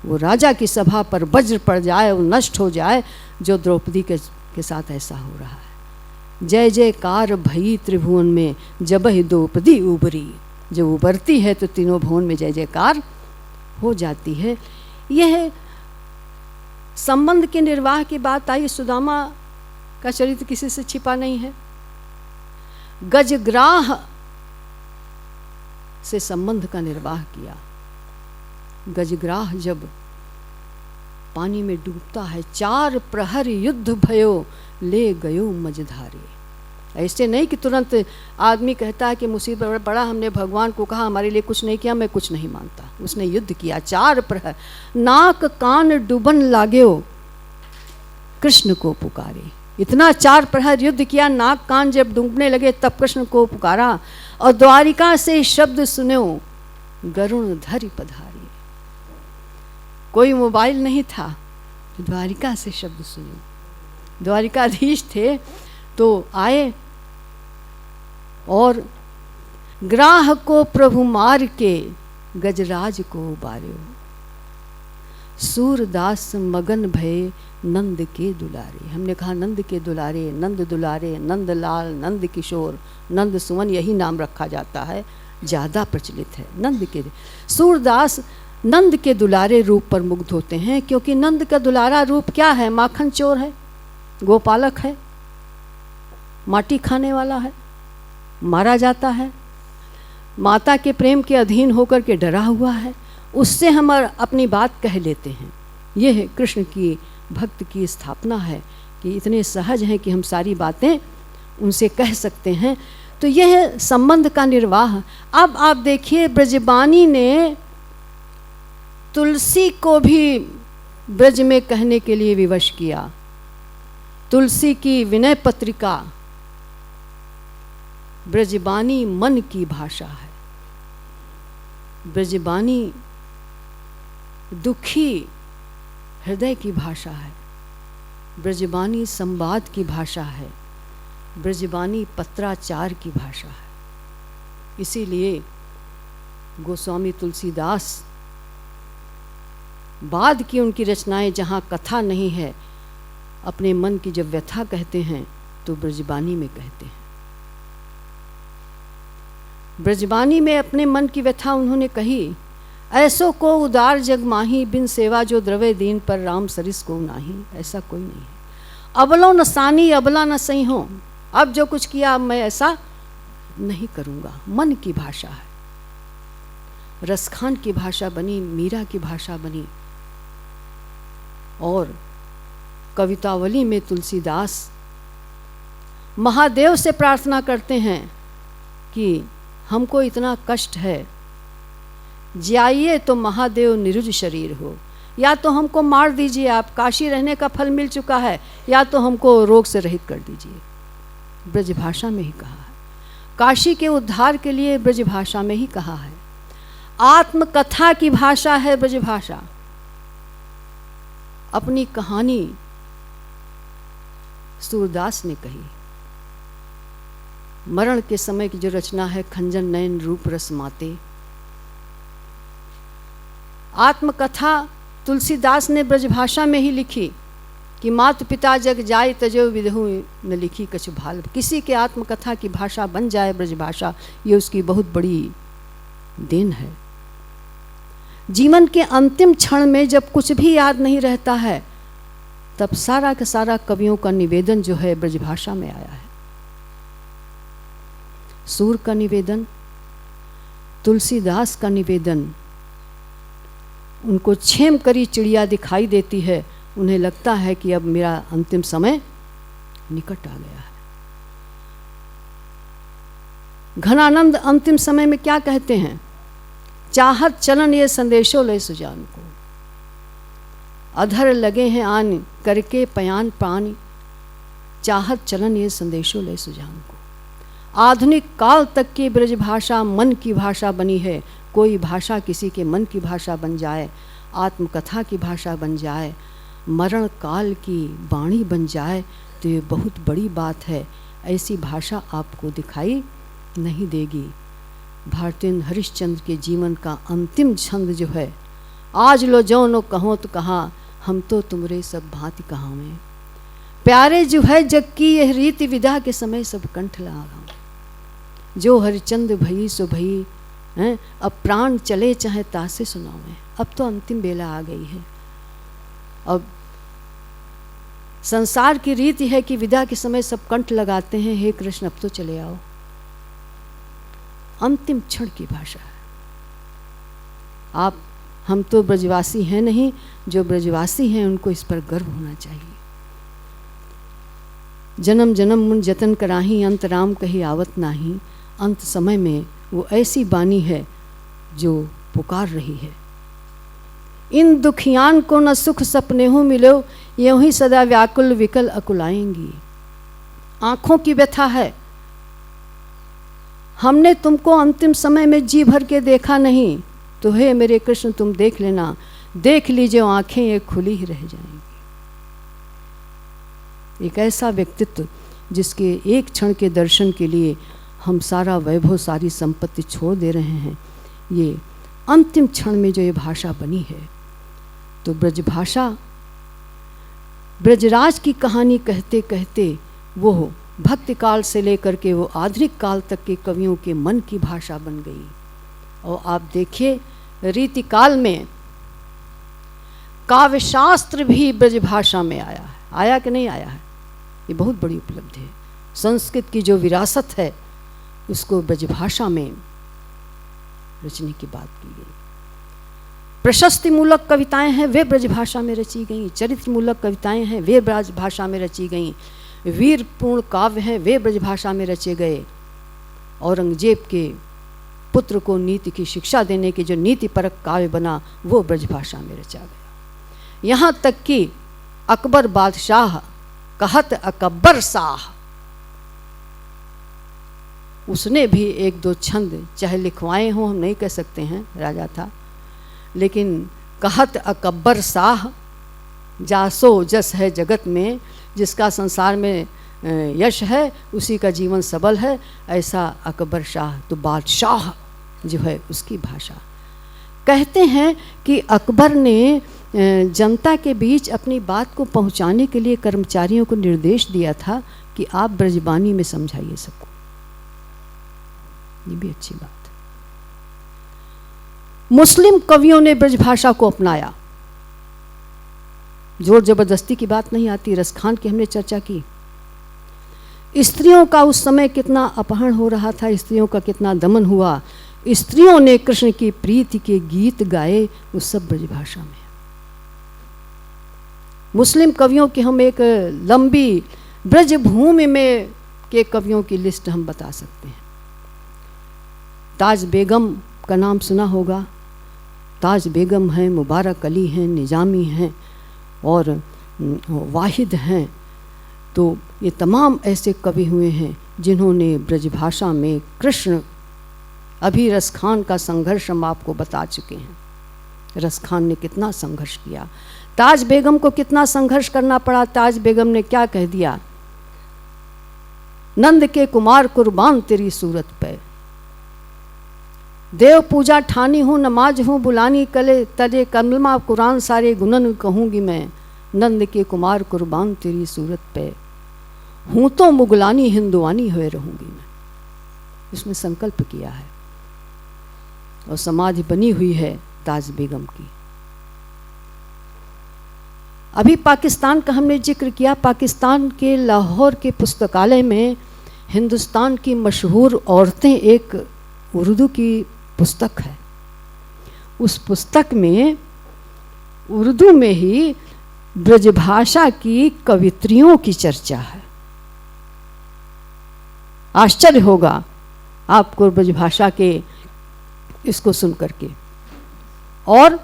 वो राजा की सभा पर वज्र पड़ जाए, वो नष्ट हो जाए, जो द्रौपदी के साथ ऐसा हो रहा है। जय जयकार भई त्रिभुवन में जब ही द्रौपदी उबरी, जब उबरती है तो तीनों भुवन में जय जयकार हो जाती है। यह संबंध के निर्वाह की बात आई। सुदामा का चरित्र किसी से छिपा नहीं है। गजग्राह से संबंध का निर्वाह किया। गजग्राह जब पानी में डूबता है, 4 प्रहर युद्ध भयो ले गयो मझधारे। ऐसे नहीं कि तुरंत आदमी कहता है कि मुसीबत बड़ा, हमने भगवान को कहा हमारे लिए कुछ नहीं किया, मैं कुछ नहीं मानता। उसने युद्ध किया 4 प्रहर, नाक कान डूबन लागेओ कृष्ण को पुकारे। इतना 4 प्रहर युद्ध किया, नाक कान जब डूबने लगे तब कृष्ण को पुकारा। और द्वारिका से शब्द सुनो गरुण धरि पधारी। कोई मोबाइल नहीं था, द्वारिका से शब्द सुनो। द्वारिकाधीश थे तो आए और ग्राह को प्रभु मार के गजराज को उबार्यो। सूरदास मगन भय नंद के दुलारे। हमने कहा नंद के दुलारे, नंद दुलारे, नंद लाल, नंद किशोर, नंद सुमन, यही नाम रखा जाता है, ज़्यादा प्रचलित है। नंद के सूरदास नंद के दुलारे रूप पर मुग्ध होते हैं, क्योंकि नंद का दुलारा रूप क्या है? माखन चोर है, गोपालक है, माटी खाने वाला है, मारा जाता है, माता के प्रेम के अधीन होकर के डरा हुआ है। उससे हम अपनी बात कह लेते हैं। यह है कृष्ण की भक्त की स्थापना है कि इतने सहज हैं कि हम सारी बातें उनसे कह सकते हैं। तो यह है संबंध का निर्वाह। अब आप देखिए, ब्रजबानी ने तुलसी को भी ब्रज में कहने के लिए विवश किया। तुलसी की विनय पत्रिका ब्रजबानी मन की भाषा है। ब्रजबानी दुखी हृदय की भाषा है। ब्रजबानी संवाद की भाषा है। ब्रजबानी पत्राचार की भाषा है। इसीलिए गोस्वामी तुलसीदास बाद की उनकी रचनाएं जहाँ कथा नहीं है, अपने मन की जब व्यथा कहते हैं तो ब्रजबानी में कहते हैं। ब्रजबानी में अपने मन की व्यथा उन्होंने कही, ऐसो को उदार जग माही, बिन सेवा जो द्रवे दीन पर राम सरिस को नाही। ऐसा कोई नहीं है। अबलो न सानी अबला न सही हो, अब जो कुछ किया अब मैं ऐसा नहीं करूँगा। मन की भाषा है, रसखान की भाषा बनी, मीरा की भाषा बनी। और कवितावली में तुलसीदास महादेव से प्रार्थना करते हैं कि हमको इतना कष्ट है, जाइए तो महादेव निरुज शरीर हो, या तो हमको मार दीजिए आप, काशी रहने का फल मिल चुका है, या तो हमको रोग से रहित कर दीजिए। ब्रजभाषा में ही कहा है, काशी के उद्धार के लिए ब्रजभाषा में ही कहा है। आत्मकथा की भाषा है ब्रजभाषा। अपनी कहानी सूरदास ने कही, मरण के समय की जो रचना है, खंजन नयन रूप रस माते। आत्मकथा तुलसीदास ने ब्रजभाषा में ही लिखी कि मात पिता जग जाय तजो विधु न लिखी कछु भाल। किसी के आत्मकथा की भाषा बन जाए ब्रजभाषा, ये उसकी बहुत बड़ी देन है। जीवन के अंतिम क्षण में जब कुछ भी याद नहीं रहता है, तब सारा का सारा कवियों का निवेदन जो है ब्रजभाषा में आया है। सूर का निवेदन, तुलसीदास का निवेदन। उनको छेम करी चिड़िया दिखाई देती है, उन्हें लगता है कि अब मेरा अंतिम समय निकट आ गया है। घनानंद अंतिम समय में क्या कहते हैं, चाहत चलन ये संदेशो ले सुजान को, अधर लगे हैं आन करके पयान प्राण, चाहत चलन ये संदेशो ले सुजान को। आधुनिक काल तक की ब्रजभाषा मन की भाषा बनी है। कोई भाषा किसी के मन की भाषा बन जाए, आत्मकथा की भाषा बन जाए, मरण काल की वाणी बन जाए, तो ये बहुत बड़ी बात है। ऐसी भाषा आपको दिखाई नहीं देगी। भारतेंद्र हरिश्चंद्र के जीवन का अंतिम छंद जो है, आज लो जो नो कहो तो कहा, हम तो तुमरे सब भांति कहाँ में। प्यारे जो है जग की यह रीति विदा के समय सब कंठ लगा, जो हरिचंद्र भई सो भई हैं, अब प्राण चले चाहे तासे सुनाओ। अब तो अंतिम बेला आ गई है। अब संसार की रीति है कि विदा के समय सब कंठ लगाते हैं, हे कृष्ण अब तो चले आओ। अंतिम क्षण की भाषा है। आप हम तो ब्रजवासी हैं नहीं, जो ब्रजवासी हैं उनको इस पर गर्व होना चाहिए। जन्म जन्म मुन जतन कराही, अंत राम कही आवत नाही। अंत समय में वो ऐसी बानी है जो पुकार रही है, इन दुखियान को न सुख सपने हो मिलो, यूं ही सदा व्याकुल विकल अकुलाएंगी। आंखों की व्यथा है, हमने तुमको अंतिम समय में जी भर के देखा नहीं, तो हे मेरे कृष्ण तुम देख लेना, देख लीजिए आंखें ये खुली ही रह जाएंगी। एक ऐसा व्यक्तित्व जिसके एक क्षण के दर्शन के लिए हम सारा वैभव सारी संपत्ति छोड़ दे रहे हैं, ये अंतिम क्षण में जो ये भाषा बनी है। तो ब्रजभाषा, ब्रजराज की कहानी कहते कहते वो भक्ति काल से लेकर के वो आधुनिक काल तक के कवियों के मन की भाषा बन गई। और आप देखिए रीति काल में काव्य शास्त्र भी ब्रजभाषा में आया है। आया कि नहीं आया है, ये बहुत बड़ी उपलब्धि है। संस्कृत की जो विरासत है उसको ब्रजभाषा में रचने की बात की गई। प्रशस्ति मूलक कविताएं हैं वे ब्रजभाषा में रची गई, चरित्र मूलक कविताएं हैं वे ब्रजभाषा में रची गई, वीरपूर्ण काव्य हैं वे ब्रजभाषा में रचे गए। औरंगजेब के पुत्र को नीति की शिक्षा देने के जो नीति परक काव्य बना वो ब्रजभाषा में रचा गया। यहाँ तक कि अकबर बादशाह कहत अकबर शाह, उसने भी एक दो छंद चाहे लिखवाए हों, हम नहीं कह सकते हैं, राजा था, लेकिन कहत अकबर शाह, जासो जस है जगत में, जिसका संसार में यश है उसी का जीवन सबल है, ऐसा अकबर शाह। तो बादशाह जो है उसकी भाषा। कहते हैं कि अकबर ने जनता के बीच अपनी बात को पहुंचाने के लिए कर्मचारियों को निर्देश दिया था कि आप ब्रजबानी में समझाइए सबको। ये भी अच्छी बात है। मुस्लिम कवियों ने ब्रजभाषा को अपनाया। जोर जबरदस्ती की बात नहीं आती। रसखान की हमने चर्चा की। स्त्रियों का उस समय कितना अपहरण हो रहा था, स्त्रियों का कितना दमन हुआ। स्त्रियों ने कृष्ण की प्रीति के गीत गाए, वो सब ब्रजभाषा में। मुस्लिम कवियों की हम एक लंबी ब्रजभूमि में के कवियों की लिस्ट हम बता सकते हैं। ताज बेगम का नाम सुना होगा। ताज बेगम हैं, मुबारक अली हैं, निजामी हैं और वाहिद हैं। तो ये तमाम ऐसे कवि हुए हैं जिन्होंने ब्रजभाषा में कृष्ण, अभी रसखान का संघर्ष हम आपको बता चुके हैं। रसखान ने कितना संघर्ष किया, ताज बेगम को कितना संघर्ष करना पड़ा। ताज बेगम ने क्या कह दिया, नंद के कुमार कुर्बान तेरी सूरत पे, देव पूजा ठानी हूँ, नमाज हूँ बुलानी, कले तले कलमा कुरान सारे गुनन कहूँगी मैं, नंद के कुमार कुर्बान तेरी सूरत पे, हूँ तो मुगलानी हिंदुआनी हुए रहूँगी मैं। इसने संकल्प किया है और समाधि बनी हुई है ताज बेगम की। अभी पाकिस्तान का हमने जिक्र किया। पाकिस्तान के लाहौर के पुस्तकालय में हिंदुस्तान की मशहूर औरतें एक उर्दू की पुस्तक है। उस पुस्तक में उर्दू में ही ब्रजभाषा की कवित्रियों की चर्चा है। आश्चर्य होगा आपको ब्रजभाषा के इसको सुन करके। और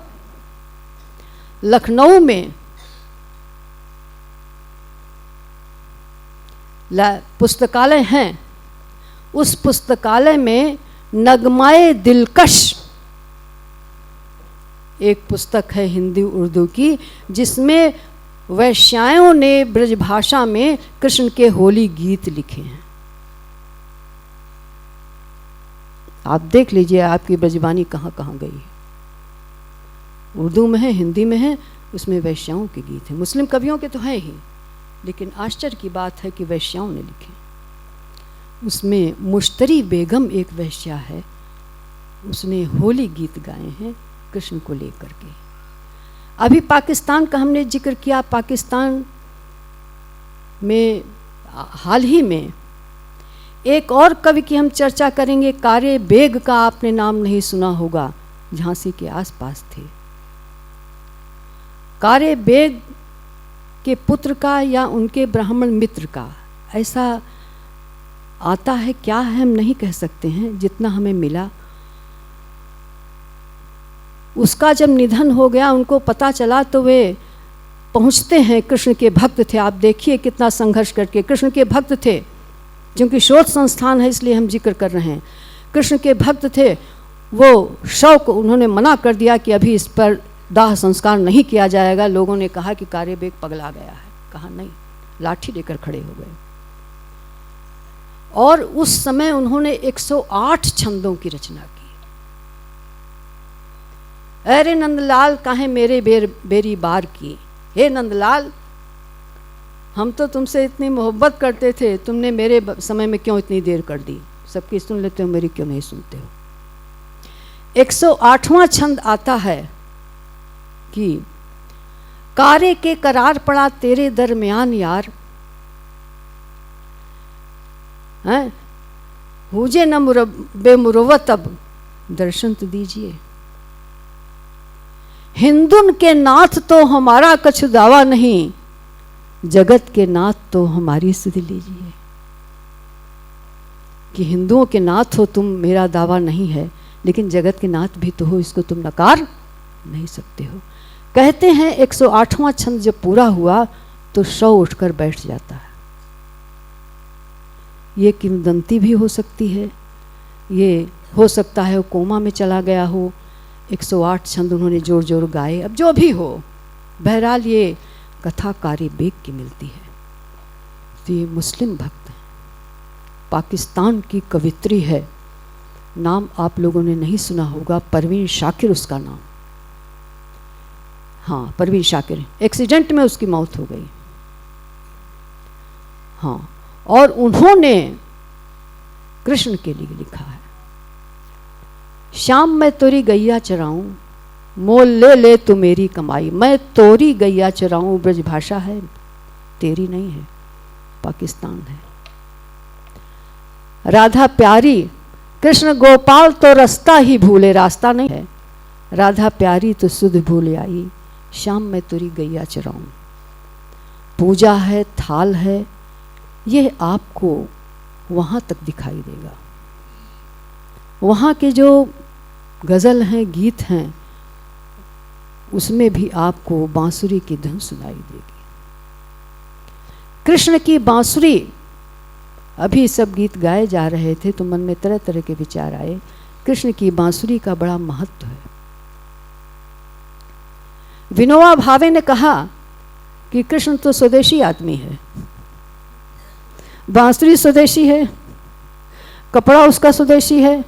लखनऊ में पुस्तकालय हैं। उस पुस्तकालय में नगमाए दिलकश एक पुस्तक है हिंदी उर्दू की, जिसमें वैश्याओं ने ब्रजभाषा में कृष्ण के होली गीत लिखे हैं। आप देख लीजिए आपकी ब्रजबानी कहाँ कहाँ गई है। उर्दू में है, हिंदी में है, उसमें वैश्याओं के गीत हैं। मुस्लिम कवियों के तो हैं ही, लेकिन आश्चर्य की बात है कि वैश्याओं ने लिखे। उसमें मुश्तरी बेगम एक वैश्या है, उसने होली गीत गाए हैं कृष्ण को लेकर के। अभी पाकिस्तान का हमने जिक्र किया। पाकिस्तान में हाल ही में एक और कवि की हम चर्चा करेंगे। कारे बेग का आपने नाम नहीं सुना होगा, झांसी के आसपास थे। कारे बेग के पुत्र का या उनके ब्राह्मण मित्र का, ऐसा आता है क्या है हम नहीं कह सकते हैं, जितना हमें मिला। उसका जब निधन हो गया, उनको पता चला तो वे पहुंचते हैं। कृष्ण के भक्त थे। आप देखिए कितना संघर्ष करके कृष्ण के भक्त थे। क्योंकि शोध संस्थान है इसलिए हम जिक्र कर रहे हैं। कृष्ण के भक्त थे। वो शव को उन्होंने मना कर दिया कि अभी इस पर दाह संस्कार नहीं किया जाएगा। लोगों ने कहा कि कारे बेग पगला गया है। कहा नहीं, लाठी लेकर खड़े हो गए। और उस समय उन्होंने 108 छंदों की रचना की। अरे नंदलाल काहे मेरे बेरी बार की, हे नंदलाल हम तो तुमसे इतनी मोहब्बत करते थे, तुमने मेरे समय में क्यों इतनी देर कर दी। सबकी सुन लेते हो, मेरी क्यों नहीं सुनते हो। 108वां छंद आता है कि कारे के करार पड़ा तेरे दरमियान यार, हैं हुजे न बेमुरवत, अब दर्शन तो दीजिए। हिंदुन के नाथ तो हमारा कछु दावा नहीं, जगत के नाथ तो हमारी सुध लीजिए। कि हिंदुओं के नाथ हो तुम, मेरा दावा नहीं है, लेकिन जगत के नाथ भी तो हो, इसको तुम नकार नहीं सकते हो। कहते हैं 108वां छंद जब पूरा हुआ तो शव उठकर बैठ जाता है। ये किंवदंती भी हो सकती है, ये हो सकता है वो कोमा में चला गया हो। 108 छंद उन्होंने जोर जोर गाए। अब जो भी हो, बहरहाल ये कथा कारे बेग की मिलती है। तो ये मुस्लिम भक्त हैं, पाकिस्तान की कवित्री है। नाम आप लोगों ने नहीं सुना होगा, परवीन शाकिर उसका नाम। हाँ, परवीन शाकिर, एक्सीडेंट में उसकी मौत हो गई। हाँ, और उन्होंने कृष्ण के लिए लिखा है, शाम मैं तोरी गैया चराऊं, मोल ले ले तू मेरी कमाई। मैं तोरी गैया चराऊं, ब्रज भाषा है, तेरी नहीं है, पाकिस्तान है। राधा प्यारी, कृष्ण गोपाल तो रास्ता ही भूले, रास्ता नहीं है। राधा प्यारी तो सुध भूल आई, शाम में तुरी गैया चराऊं। पूजा है, थाल है, यह आपको वहाँ तक दिखाई देगा। वहाँ के जो गज़ल हैं, गीत हैं, उसमें भी आपको बांसुरी की धुन सुनाई देगी। कृष्ण की बांसुरी, अभी सब गीत गाए जा रहे थे तो मन में तरह तरह के विचार आए। कृष्ण की बांसुरी का बड़ा महत्व है। विनोबा भावे ने कहा कि कृष्ण तो स्वदेशी आदमी है, बांसुरी स्वदेशी है, कपड़ा उसका स्वदेशी है,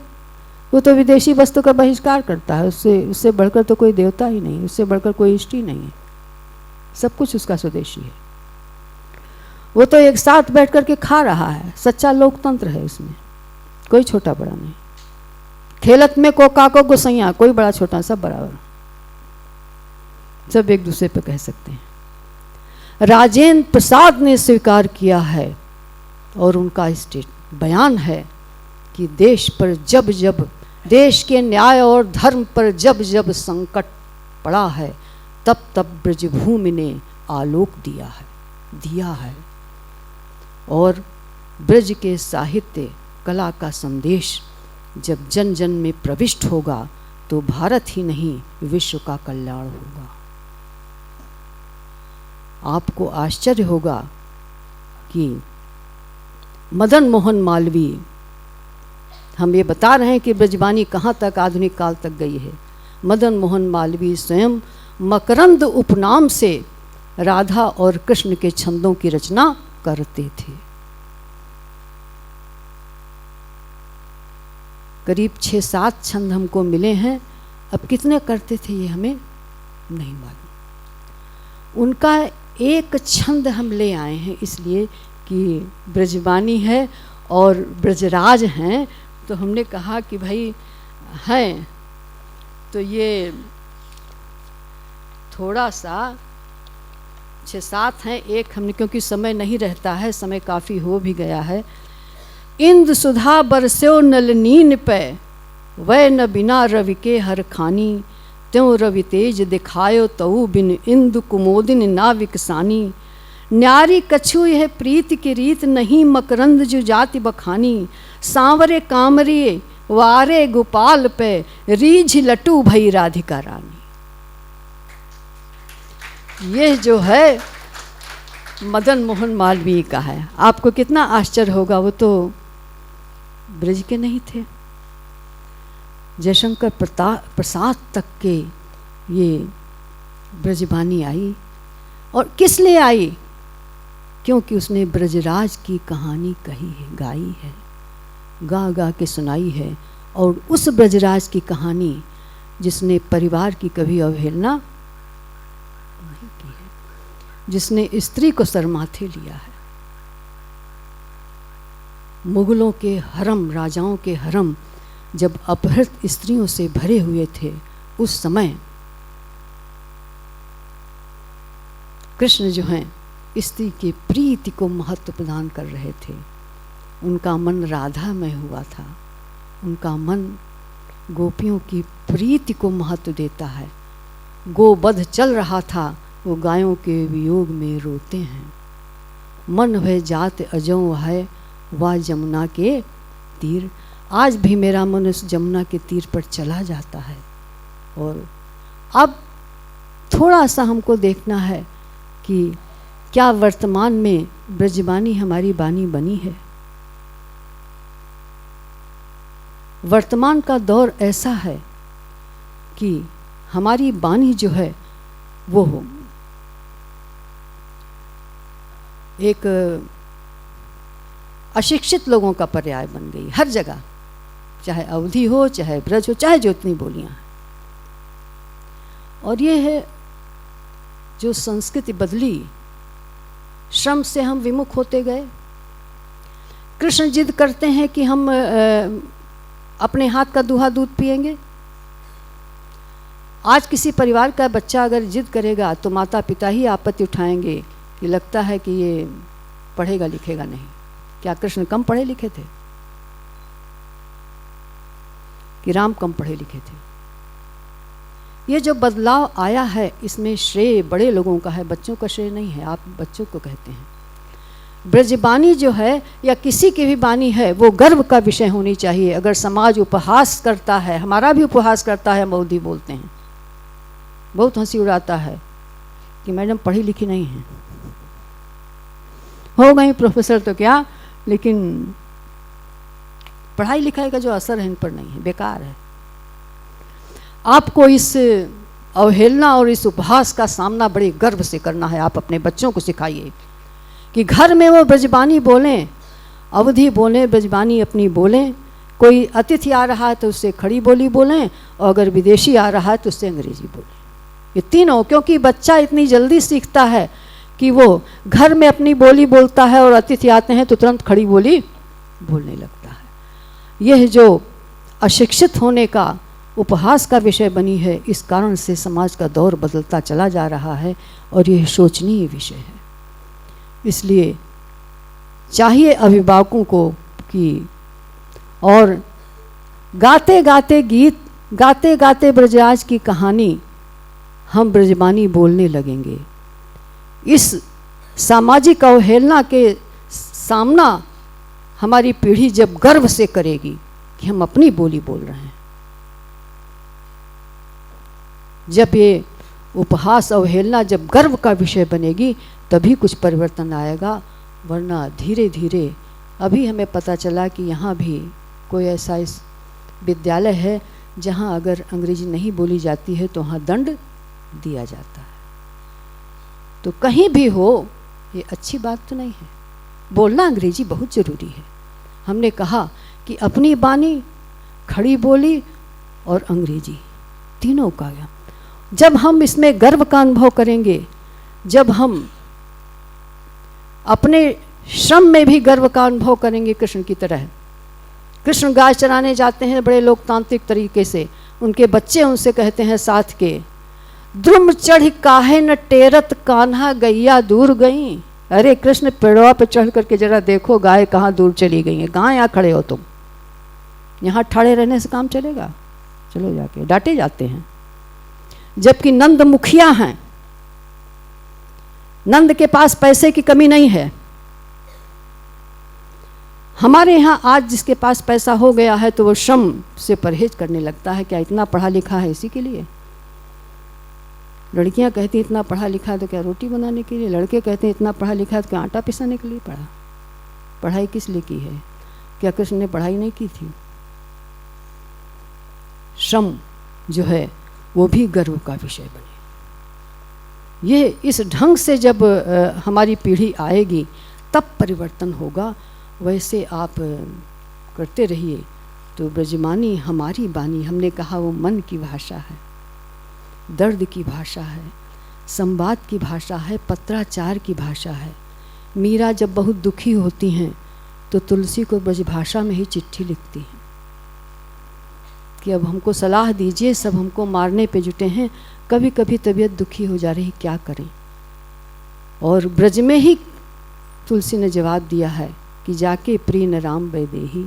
वो तो विदेशी वस्तु का बहिष्कार करता है। उससे बढ़कर तो कोई देवता ही नहीं, उससे बढ़कर कोई इष्ट ही नहीं है, सब कुछ उसका स्वदेशी है। वो तो एक साथ बैठ करके खा रहा है, सच्चा लोकतंत्र है उसमें, कोई छोटा बड़ा नहीं। खेलत में को काको गोसैया, कोई बड़ा छोटा, सब बराबर, सब एक दूसरे पे कह सकते हैं। राजेंद्र प्रसाद ने स्वीकार किया है और उनका स्टेट बयान है कि देश पर जब जब, देश के न्याय और धर्म पर जब जब संकट पड़ा है, तब तब ब्रजभूमि ने आलोक दिया है। और ब्रज के साहित्य कला का संदेश जब जन जन में प्रविष्ट होगा तो भारत ही नहीं, विश्व का कल्याण होगा। आपको आश्चर्य होगा कि मदन मोहन मालवीय, हम ये बता रहे हैं कि ब्रजवाणी कहाँ तक आधुनिक काल तक गई है। मदन मोहन मालवीय स्वयं मकरंद उपनाम से राधा और कृष्ण के छंदों की रचना करते थे। करीब 6-7 छंद हमको मिले हैं, अब कितने करते थे ये हमें नहीं मालूम। उनका एक छंद हम ले आए हैं इसलिए कि ब्रजवाणी है और ब्रजराज हैं, तो हमने कहा कि भाई हैं तो ये थोड़ा सा 6-7 हैं, एक हमने, क्योंकि समय नहीं रहता है, समय काफ़ी हो भी गया है। इंद सुधा बरस्यो नलनीन पे, वह न बिना रवि के हर खानी, त्यों रवि तेज दिखायो तऊ बिन इंदु कुमोदिन ना विकसानी। न्यारी कछु यह प्रीत की रीत, नहीं मकरंद जो जाति बखानी। सांवरे कामरे वारे गोपाल पे, रीझ लटू भई राधिका रानी। ये जो है मदन मोहन मालवीय का है। आपको कितना आश्चर्य होगा, वो तो ब्रज के नहीं थे, जयशंकर प्रसाद तक के ये ब्रजवाणी आई। और किस लिए आई? क्योंकि उसने ब्रजराज की कहानी कही है, गाई है, गा गा के सुनाई है। और उस ब्रजराज की कहानी जिसने परिवार की कभी अवहेलना नहीं की है, जिसने स्त्री को सरमाथे लिया है। मुगलों के हरम, राजाओं के हरम जब अपहृत स्त्रियों से भरे हुए थे, उस समय कृष्ण जो हैं स्त्री के प्रीति को महत्व प्रदान कर रहे थे। उनका मन राधा में हुआ था, उनका मन गोपियों की प्रीति को महत्व देता है। गोवध चल रहा था, वो गायों के वियोग में रोते हैं। मन भय जात अजों है वह जमुना के तीर। आज भी मेरा मन उस जमुना के तीर पर चला जाता है। और अब थोड़ा सा हमको देखना है कि क्या वर्तमान में ब्रजवाणी हमारी बानी बनी है। वर्तमान का दौर ऐसा है कि हमारी बानी जो है वो एक अशिक्षित लोगों का पर्याय बन गई हर जगह, चाहे अवधि हो, चाहे ब्रज हो, चाहे जो इतनी बोलियां हैं। और ये है जो संस्कृति बदली, श्रम से हम विमुख होते गए। कृष्ण जिद करते हैं कि हम अपने हाथ का दूहा दूध पिएंगे। आज किसी परिवार का बच्चा अगर जिद करेगा तो माता पिता ही आपत्ति उठाएंगे कि लगता है कि ये पढ़ेगा लिखेगा नहीं। क्या कृष्ण कम पढ़े लिखे थे कि राम कम पढ़े लिखे थे? ये जो बदलाव आया है इसमें श्रेय बड़े लोगों का है, बच्चों का श्रेय नहीं है। आप बच्चों को कहते हैं। ब्रजबानी जो है या किसी की भी बानी है वो गर्व का विषय होनी चाहिए। अगर समाज उपहास करता है, हमारा भी उपहास करता है, मोदी बोलते हैं, बहुत हंसी उड़ाता है कि मैडम पढ़ी लिखी नहीं है, हो गई प्रोफेसर तो क्या, लेकिन पढ़ाई लिखाई का जो असर है इन पर नहीं है, बेकार है। आपको इस अवहेलना और इस उपहास का सामना बड़े गर्व से करना है। आप अपने बच्चों को सिखाइए कि घर में वो ब्रजबानी बोलें, अवधी बोलें, ब्रजबानी अपनी बोलें। कोई अतिथि आ रहा है तो उससे खड़ी बोली बोलें, और अगर विदेशी आ रहा है तो उससे अंग्रेजी बोलें। ये तीनों, क्योंकि बच्चा इतनी जल्दी सीखता है कि वो घर में अपनी बोली बोलता है और अतिथि आते हैं तो तुरंत खड़ी बोली बोलने लगता है। यह जो अशिक्षित होने का उपहास का विषय बनी है, इस कारण से समाज का दौर बदलता चला जा रहा है और यह शोचनीय विषय है। इसलिए चाहिए अभिभावकों को कि और गाते गाते गीत, गाते गाते ब्रजराज की कहानी हम ब्रजबानी बोलने लगेंगे। इस सामाजिक अवहेलना के सामना हमारी पीढ़ी जब गर्व से करेगी कि हम अपनी बोली बोल रहे हैं, जब ये उपहास अवहेलना जब गर्व का विषय बनेगी, तभी कुछ परिवर्तन आएगा। वरना धीरे धीरे, अभी हमें पता चला कि यहाँ भी कोई ऐसा इस विद्यालय है जहाँ अगर अंग्रेजी नहीं बोली जाती है तो वहाँ दंड दिया जाता है। तो कहीं भी हो, ये अच्छी बात तो नहीं है। बोलना अंग्रेजी बहुत ज़रूरी है। हमने कहा कि अपनी बानी, खड़ी बोली और अंग्रेजी तीनों का। जब हम इसमें गर्व का अनुभव करेंगे, जब हम अपने श्रम में भी गर्व का अनुभव करेंगे कृष्ण की तरह। कृष्ण गाय चराने जाते हैं बड़े लोकतांत्रिक तरीके से, उनके बच्चे उनसे कहते हैं साथ के, द्रुम चढ़ काहे न टेरत कान्हा गैया दूर गई। अरे कृष्ण, पेड़वा पे चढ़ करके जरा देखो गाय कहाँ दूर चली गई है, कहाँ यहाँ खड़े हो तुम, यहाँ ठड़े रहने से काम चलेगा, चलो जाके। डांटे जाते हैं। जबकि नंद मुखिया हैं, नंद के पास पैसे की कमी नहीं है। हमारे यहाँ आज जिसके पास पैसा हो गया है तो वो श्रम से परहेज करने लगता है। क्या इतना पढ़ा लिखा है इसी के लिए? लड़कियां कहती हैं इतना पढ़ा लिखा है तो क्या रोटी बनाने के लिए, लड़के कहते हैं इतना पढ़ा लिखा है तो क्या आटा पिसाने के लिए पढ़ा। पढ़ाई किस लिए की है? क्या कृष्ण ने पढ़ाई नहीं की थी? श्रम जो है वो भी गर्व का विषय बने। ये इस ढंग से जब हमारी पीढ़ी आएगी तब परिवर्तन होगा। वैसे आप करते रहिए तो ब्रजमानी हमारी बानी, हमने कहा वो मन की भाषा है, दर्द की भाषा है, संवाद की भाषा है, पत्राचार की भाषा है। मीरा जब बहुत दुखी होती हैं तो तुलसी को ब्रजभाषा में ही चिट्ठी लिखती हैं कि अब हमको सलाह दीजिए, सब हमको मारने पे जुटे हैं, कभी कभी तबीयत दुखी हो जा रही, क्या करें। और ब्रज में ही तुलसी ने जवाब दिया है कि जाके प्रिय न राम वैदेही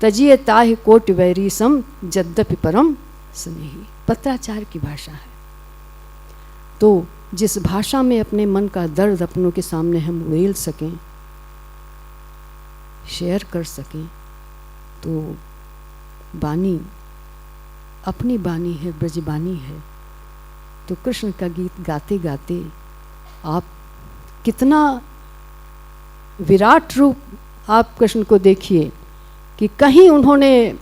तजिए ताहि कोट वैरी सम यद्यपि परम स्नेही। पत्राचार की भाषा है। तो जिस भाषा में अपने मन का दर्द अपनों के सामने हम उड़ेल सकें, शेयर कर सकें, तो बानी अपनी बानी है, ब्रजबानी है। तो कृष्ण का गीत गाते गाते आप कितना विराट रूप आप कृष्ण को देखिए कि कहीं उन्होंने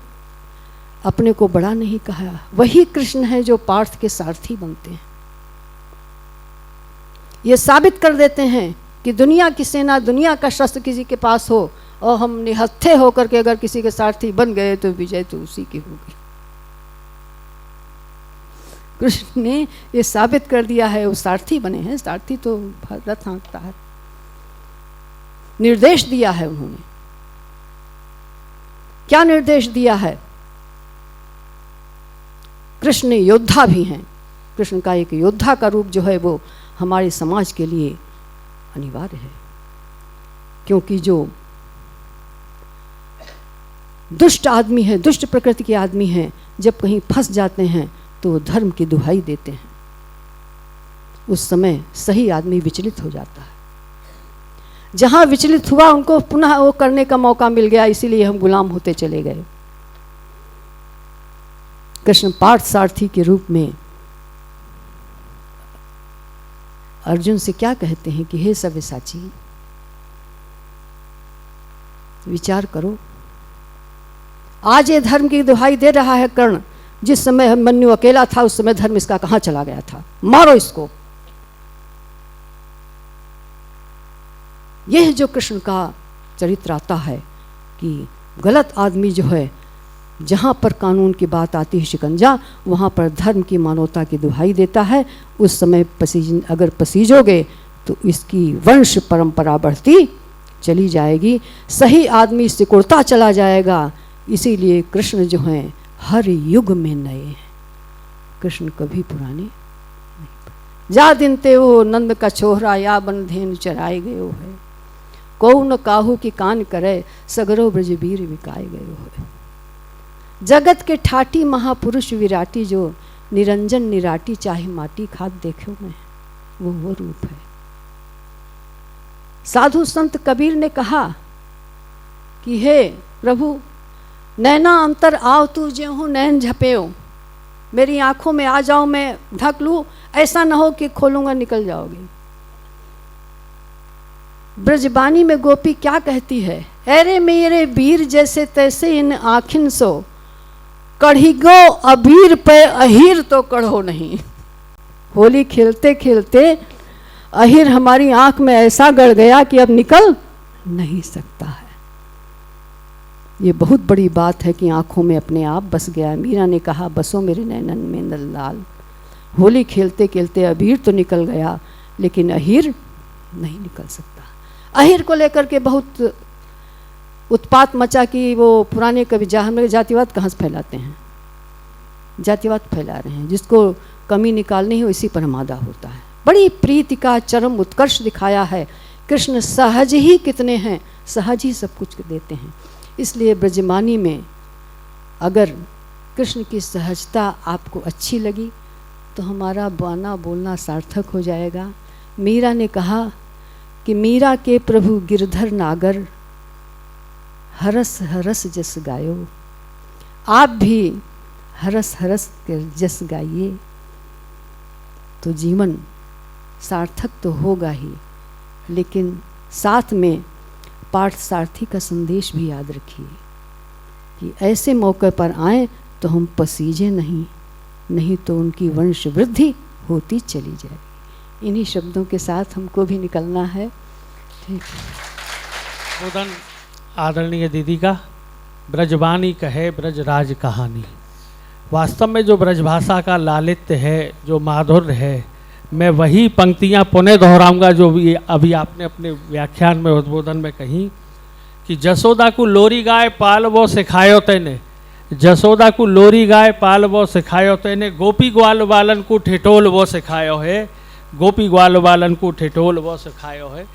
अपने को बड़ा नहीं कहा। वही कृष्ण है जो पार्थ के सारथी बनते हैं। ये साबित कर देते हैं कि दुनिया की सेना, दुनिया का शस्त्र किसी के पास हो और हम निहत्थे होकर के अगर किसी के सारथी बन गए तो विजय तो उसी की होगी। कृष्ण ने ये साबित कर दिया है, वो सारथी बने हैं। सारथी तो रथ हाँकता है, निर्देश दिया है उन्होंने। क्या निर्देश दिया है? कृष्ण योद्धा भी हैं। कृष्ण का एक योद्धा का रूप जो है वो हमारे समाज के लिए अनिवार्य है, क्योंकि जो दुष्ट आदमी है, दुष्ट प्रकृति के आदमी हैं, जब कहीं फंस जाते हैं तो धर्म की दुहाई देते हैं। उस समय सही आदमी विचलित हो जाता है। जहां विचलित हुआ उनको पुनः वो करने का मौका मिल गया, इसीलिए हम गुलाम होते चले गए। कृष्ण पार्थ सारथी के रूप में अर्जुन से क्या कहते हैं कि हे सव्यसाची, विचार करो। आज ये धर्म की दुहाई दे रहा है कर्ण। जिस समय अभिमन्यु अकेला था उस समय धर्म इसका कहां चला गया था? मारो इसको। यह जो कृष्ण का चरित्र आता है कि गलत आदमी जो है, जहां पर कानून की बात आती है शिकंजा, वहां पर धर्म की मानवता की दुहाई देता है। उस समय अगर पसीजोगे तो इसकी वंश परंपरा बढ़ती चली जाएगी, सही आदमी सिकुड़ता चला जाएगा। इसीलिए कृष्ण जो हैं हर युग में नए हैं, कृष्ण कभी पुराने नहीं। जा दिन ते वो नंद का छोहरा, या बन धेनु चराए गयो है। कौ न काहू की कान करे, सगरो ब्रजबीर विकाए गयो है। जगत के ठाटी महापुरुष विराटी, जो निरंजन निराटी चाहे माटी खाद देखो मैं, वो रूप है। साधु संत कबीर ने कहा कि हे प्रभु, नैना अंतर आओ तू ज्यों नैन झपेओ। मेरी आंखों में आ जाओ, मैं ढक लूं, ऐसा ना हो कि खोलूंगा निकल जाओगे। ब्रजबानी में गोपी क्या कहती है? अरे मेरे वीर जैसे तैसे इन आखिन सो, कढ़ी गो अबीर पे अहीर तो कढ़ो नहीं। होली खेलते खेलते अहीर हमारी आंख में ऐसा गड़ गया कि अब निकल नहीं सकता है। ये बहुत बड़ी बात है कि आंखों में अपने आप बस गया। मीरा ने कहा बसो मेरे नैनन में नललाल। होली खेलते खेलते अबीर तो निकल गया, लेकिन अहीर नहीं निकल सकता। अहीर को लेकर के बहुत उत्पात मचा कि वो पुराने कवि हमारे जातिवाद कहाँ से फैलाते हैं, जातिवाद फैला रहे हैं। जिसको कमी निकालनी है इसी पर मादा होता है। बड़ी प्रीति का चरम उत्कर्ष दिखाया है। कृष्ण सहज ही कितने हैं, सहज ही सब कुछ देते हैं। इसलिए ब्रजमानी में अगर कृष्ण की सहजता आपको अच्छी लगी तो हमारा बाना बोलना सार्थक हो जाएगा। मीरा ने कहा कि मीरा के प्रभु गिरधर नागर, हरस हरस जस गायो। आप भी हरस हरस कर जस गाइए तो जीवन सार्थक तो होगा ही, लेकिन साथ में पार्थ सारथी का संदेश भी याद रखिए कि ऐसे मौके पर आए तो हम पसीजे नहीं तो उनकी वंश वृद्धि होती चली जाएगी। इन्हीं शब्दों के साथ हमको भी निकलना है। ठीक है। उदन आदरणीय दीदी का ब्रजवाणी कहे ब्रजराज कहानी। वास्तव में जो ब्रजभाषा का लालित्य है, जो माधुर्य है, मैं वही पंक्तियाँ पुनः दोहराऊंगा जो भी अभी आपने अपने व्याख्यान में उद्बोधन में कही कि जसोदा को लोरी गाय पाल वो सिखायो तेने, जसोदा को लोरी गाय पाल वो सिखायो तेने, गोपी ग्वाल वालन को ठिठोल वो सिखायो है, गोपी ग्वाल वालन को ठिठोल वो सिखायो है।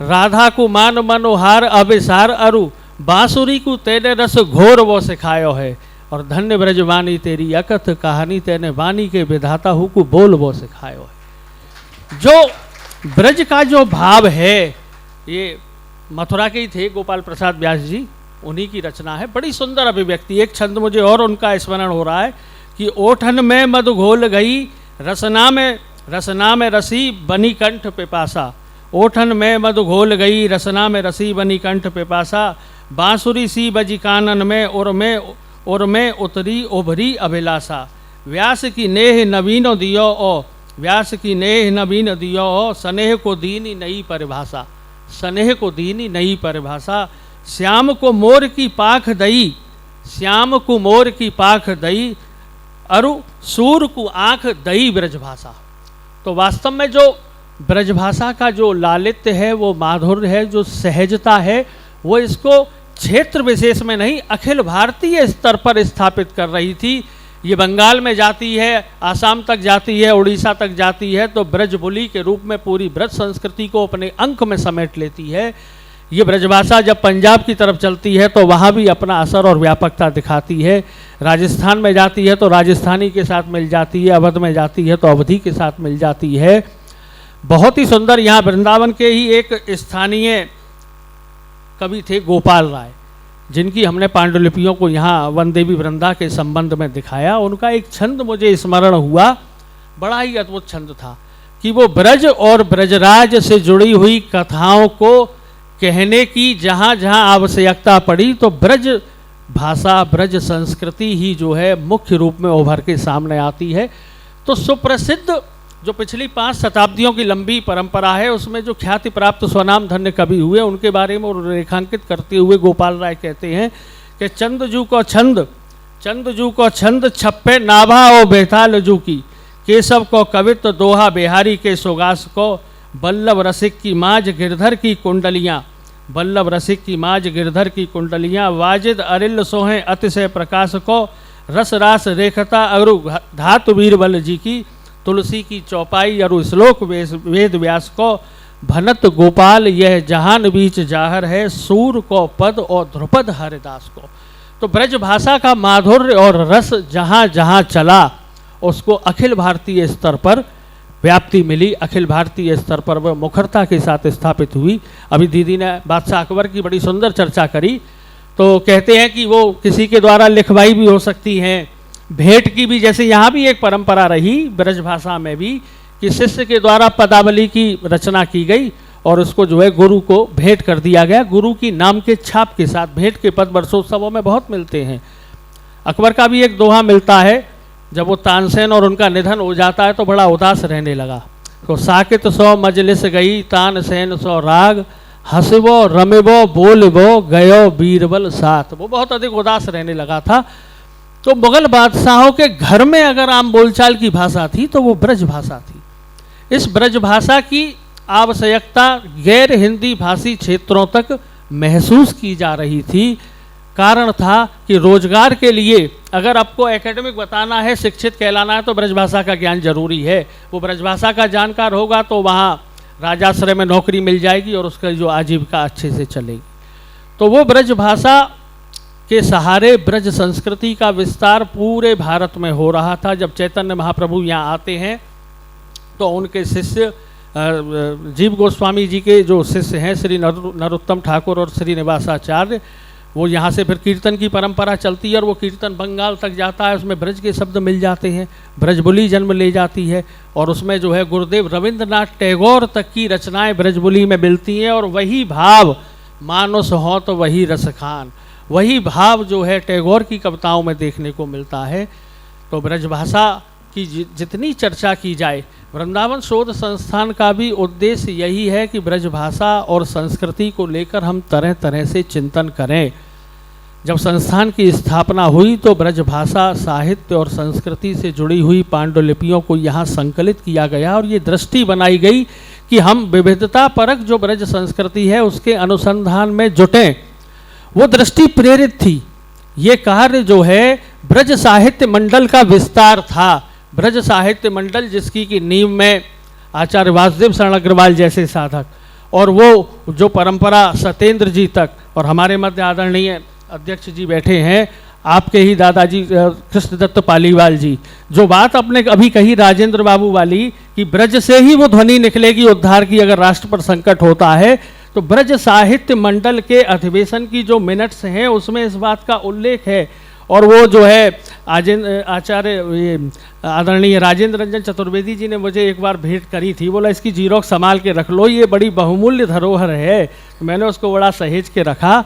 राधा को मान मनोहार अभिसार अरु, बांसुरी को तेने रस घोर वो सिखायो है। और धन्य ब्रजवाणी तेरी अकथ कहानी, तेने वाणी के विधाता हूँ को बोल वो सिखायो है। जो ब्रज का जो भाव है, ये मथुरा के ही थे गोपाल प्रसाद व्यास जी, उन्हीं की रचना है। बड़ी सुंदर अभिव्यक्ति। एक छंद मुझे और उनका स्मरण हो रहा है कि ओठन में मधु घोल गई, रसना में रसी बनी कंठ पिपासा। ओठन में मधु घोल गई, रसना में रसी बनी कंठ पिपासा। बांसुरी सी बजी कानन में, और में उतरी उभरी अभिलाषा। व्यास की नेह नवीनो दियो ओ, व्यास की नेह नवीन दियो ओ, स्नेह को दीनी नई परिभाषा, स्नेह को दीनी नई परिभाषा। श्याम को मोर की पाख दई, श्याम को मोर की पाख दई, अरु सूर को आंख दई ब्रजभाषा। तो वास्तव में जो ब्रजभाषा का जो लालित्य है, वो माधुर्य है, जो सहजता है, वो इसको क्षेत्र विशेष में नहीं अखिल भारतीय स्तर पर स्थापित कर रही थी। ये बंगाल में जाती है, आसाम तक जाती है, उड़ीसा तक जाती है, तो ब्रजबुली के रूप में पूरी ब्रज संस्कृति को अपने अंक में समेट लेती है। ये ब्रजभाषा जब पंजाब की तरफ चलती है तो वहाँ भी अपना असर और व्यापकता दिखाती है। राजस्थान में जाती है तो राजस्थानी के साथ मिल जाती है, अवध में जाती है तो अवधी के साथ मिल जाती है। बहुत ही सुंदर यहाँ वृंदावन के ही एक स्थानीय कवि थे गोपाल राय, जिनकी हमने पांडुलिपियों को यहाँ वन देवी वृंदा के संबंध में दिखाया। उनका एक छंद मुझे स्मरण हुआ, बड़ा ही अद्भुत छंद था कि वो ब्रज और ब्रजराज से जुड़ी हुई कथाओं को कहने की जहाँ जहाँ आवश्यकता पड़ी तो ब्रज भाषा, ब्रज संस्कृति ही जो है मुख्य रूप में उभर के सामने आती है। तो सुप्रसिद्ध जो पिछली 5 शताब्दियों की लंबी परंपरा है, उसमें जो ख्याति प्राप्त स्वनाम धन्य कवि हुए, उनके बारे में रेखांकित करते हुए गोपाल राय कहते हैं कि चंदजू को छंद छप्पे नाभा और बेताल जू की, केशव को कवित्व दोहा बिहारी के सुगास को, बल्लभ रसिक की माज गिरधर की कुंडलियाँ, बल्लभ रसिक की माज गिरधर की कुंडलियाँ, वाजिद अरिल सोहें अतिशय प्रकाश को, रस रास रेखता अरु धातु बीरबल जी की, तुलसी की चौपाई अरु श्लोक वेद व्यास को, भनत गोपाल यह जहान बीच जाहर है, सूर को पद और ध्रुपद हरिदास को। तो ब्रज भाषा का माधुर्य और रस जहाँ जहाँ चला उसको अखिल भारतीय स्तर पर व्याप्ति मिली, अखिल भारतीय स्तर पर वह मुखरता के साथ स्थापित हुई। अभी दीदी ने बादशाह अकबर की बड़ी सुंदर चर्चा करी, तो कहते हैं कि वो किसी के द्वारा लिखवाई भी हो सकती हैं, भेंट की भी, जैसे यहाँ भी एक परंपरा रही ब्रज भाषा में भी कि शिष्य के द्वारा पदावली की रचना की गई और उसको जो है गुरु को भेंट कर दिया गया, गुरु की नाम के छाप के साथ। भेंट के पद वर्षोत्सवों में बहुत मिलते हैं। अकबर का भी एक दोहा मिलता है, जब वो तानसेन और उनका निधन हो जाता है तो बड़ा उदास रहने लगा। तो साकित सौ मजलिस गई तानसेन सौ राग, हंसबो रमेबो बोलबो गयो बीरबल साथ। वो बहुत अधिक उदास रहने लगा था। तो मुगल बादशाहों के घर में अगर आम बोलचाल की भाषा थी तो वो ब्रज भाषा थी। इस ब्रज भाषा की आवश्यकता गैर हिंदी भाषी क्षेत्रों तक महसूस की जा रही थी। कारण था कि रोजगार के लिए अगर आपको एकेडमिक बताना है, शिक्षित कहलाना है, तो ब्रजभाषा का ज्ञान जरूरी है। वो ब्रजभाषा का जानकार होगा तो वहाँ राजाश्रय में नौकरी मिल जाएगी और उसका जो आजीविका अच्छे से चलेगी। तो वो ब्रजभाषा के सहारे ब्रज संस्कृति का विस्तार पूरे भारत में हो रहा था। जब चैतन्य महाप्रभु यहाँ आते हैं तो उनके शिष्य जीव गोस्वामी जी के जो शिष्य हैं श्री नरोत्तम ठाकुर और श्री निवासाचार्य, वो यहाँ से फिर कीर्तन की परंपरा चलती है और वो कीर्तन बंगाल तक जाता है। उसमें ब्रज के शब्द मिल जाते हैं, ब्रजबुली जन्म ले जाती है और उसमें जो है गुरुदेव रविंद्रनाथ टैगोर तक की रचनाएं ब्रजबुली में मिलती हैं। और वही भाव मानुस हो तो वही रस खान, वही भाव जो है टैगोर की कविताओं में देखने को मिलता है। तो ब्रजभाषा की जितनी चर्चा की जाए, वृंदावन शोध संस्थान का भी उद्देश्य यही है कि ब्रजभाषा और संस्कृति को लेकर हम तरह तरह से चिंतन करें। जब संस्थान की स्थापना हुई तो ब्रजभाषा साहित्य और संस्कृति से जुड़ी हुई पांडुलिपियों को यहाँ संकलित किया गया और ये दृष्टि बनाई गई कि हम विविधता परक जो ब्रज संस्कृति है उसके अनुसंधान में जुटें। वो दृष्टि प्रेरित थी। ये कार्य जो है ब्रज साहित्य मंडल का विस्तार था। ब्रज साहित्य मंडल जिसकी की नींव में आचार्य वासुदेव शरण अग्रवाल जैसे साधक और वो जो परंपरा सत्येंद्र जी तक, और हमारे मध्य आदरणीय अध्यक्ष जी बैठे हैं, आपके ही दादाजी कृष्णदत्त पालीवाल जी, जो बात अपने अभी कही राजेंद्र बाबू वाली कि ब्रज से ही वो ध्वनि निकलेगी उद्धार की अगर राष्ट्र पर संकट होता है, तो ब्रज साहित्य मंडल के अधिवेशन की जो मिनट्स हैं उसमें इस बात का उल्लेख है। और वो जो है आचार्य आदरणीय राजेंद्र रंजन चतुर्वेदी जी ने मुझे एक बार भेंट करी थी, बोला इसकी जीरोक्स संभाल के रख लो, ये बड़ी बहुमूल्य धरोहर है। तो मैंने उसको बड़ा सहेज के रखा।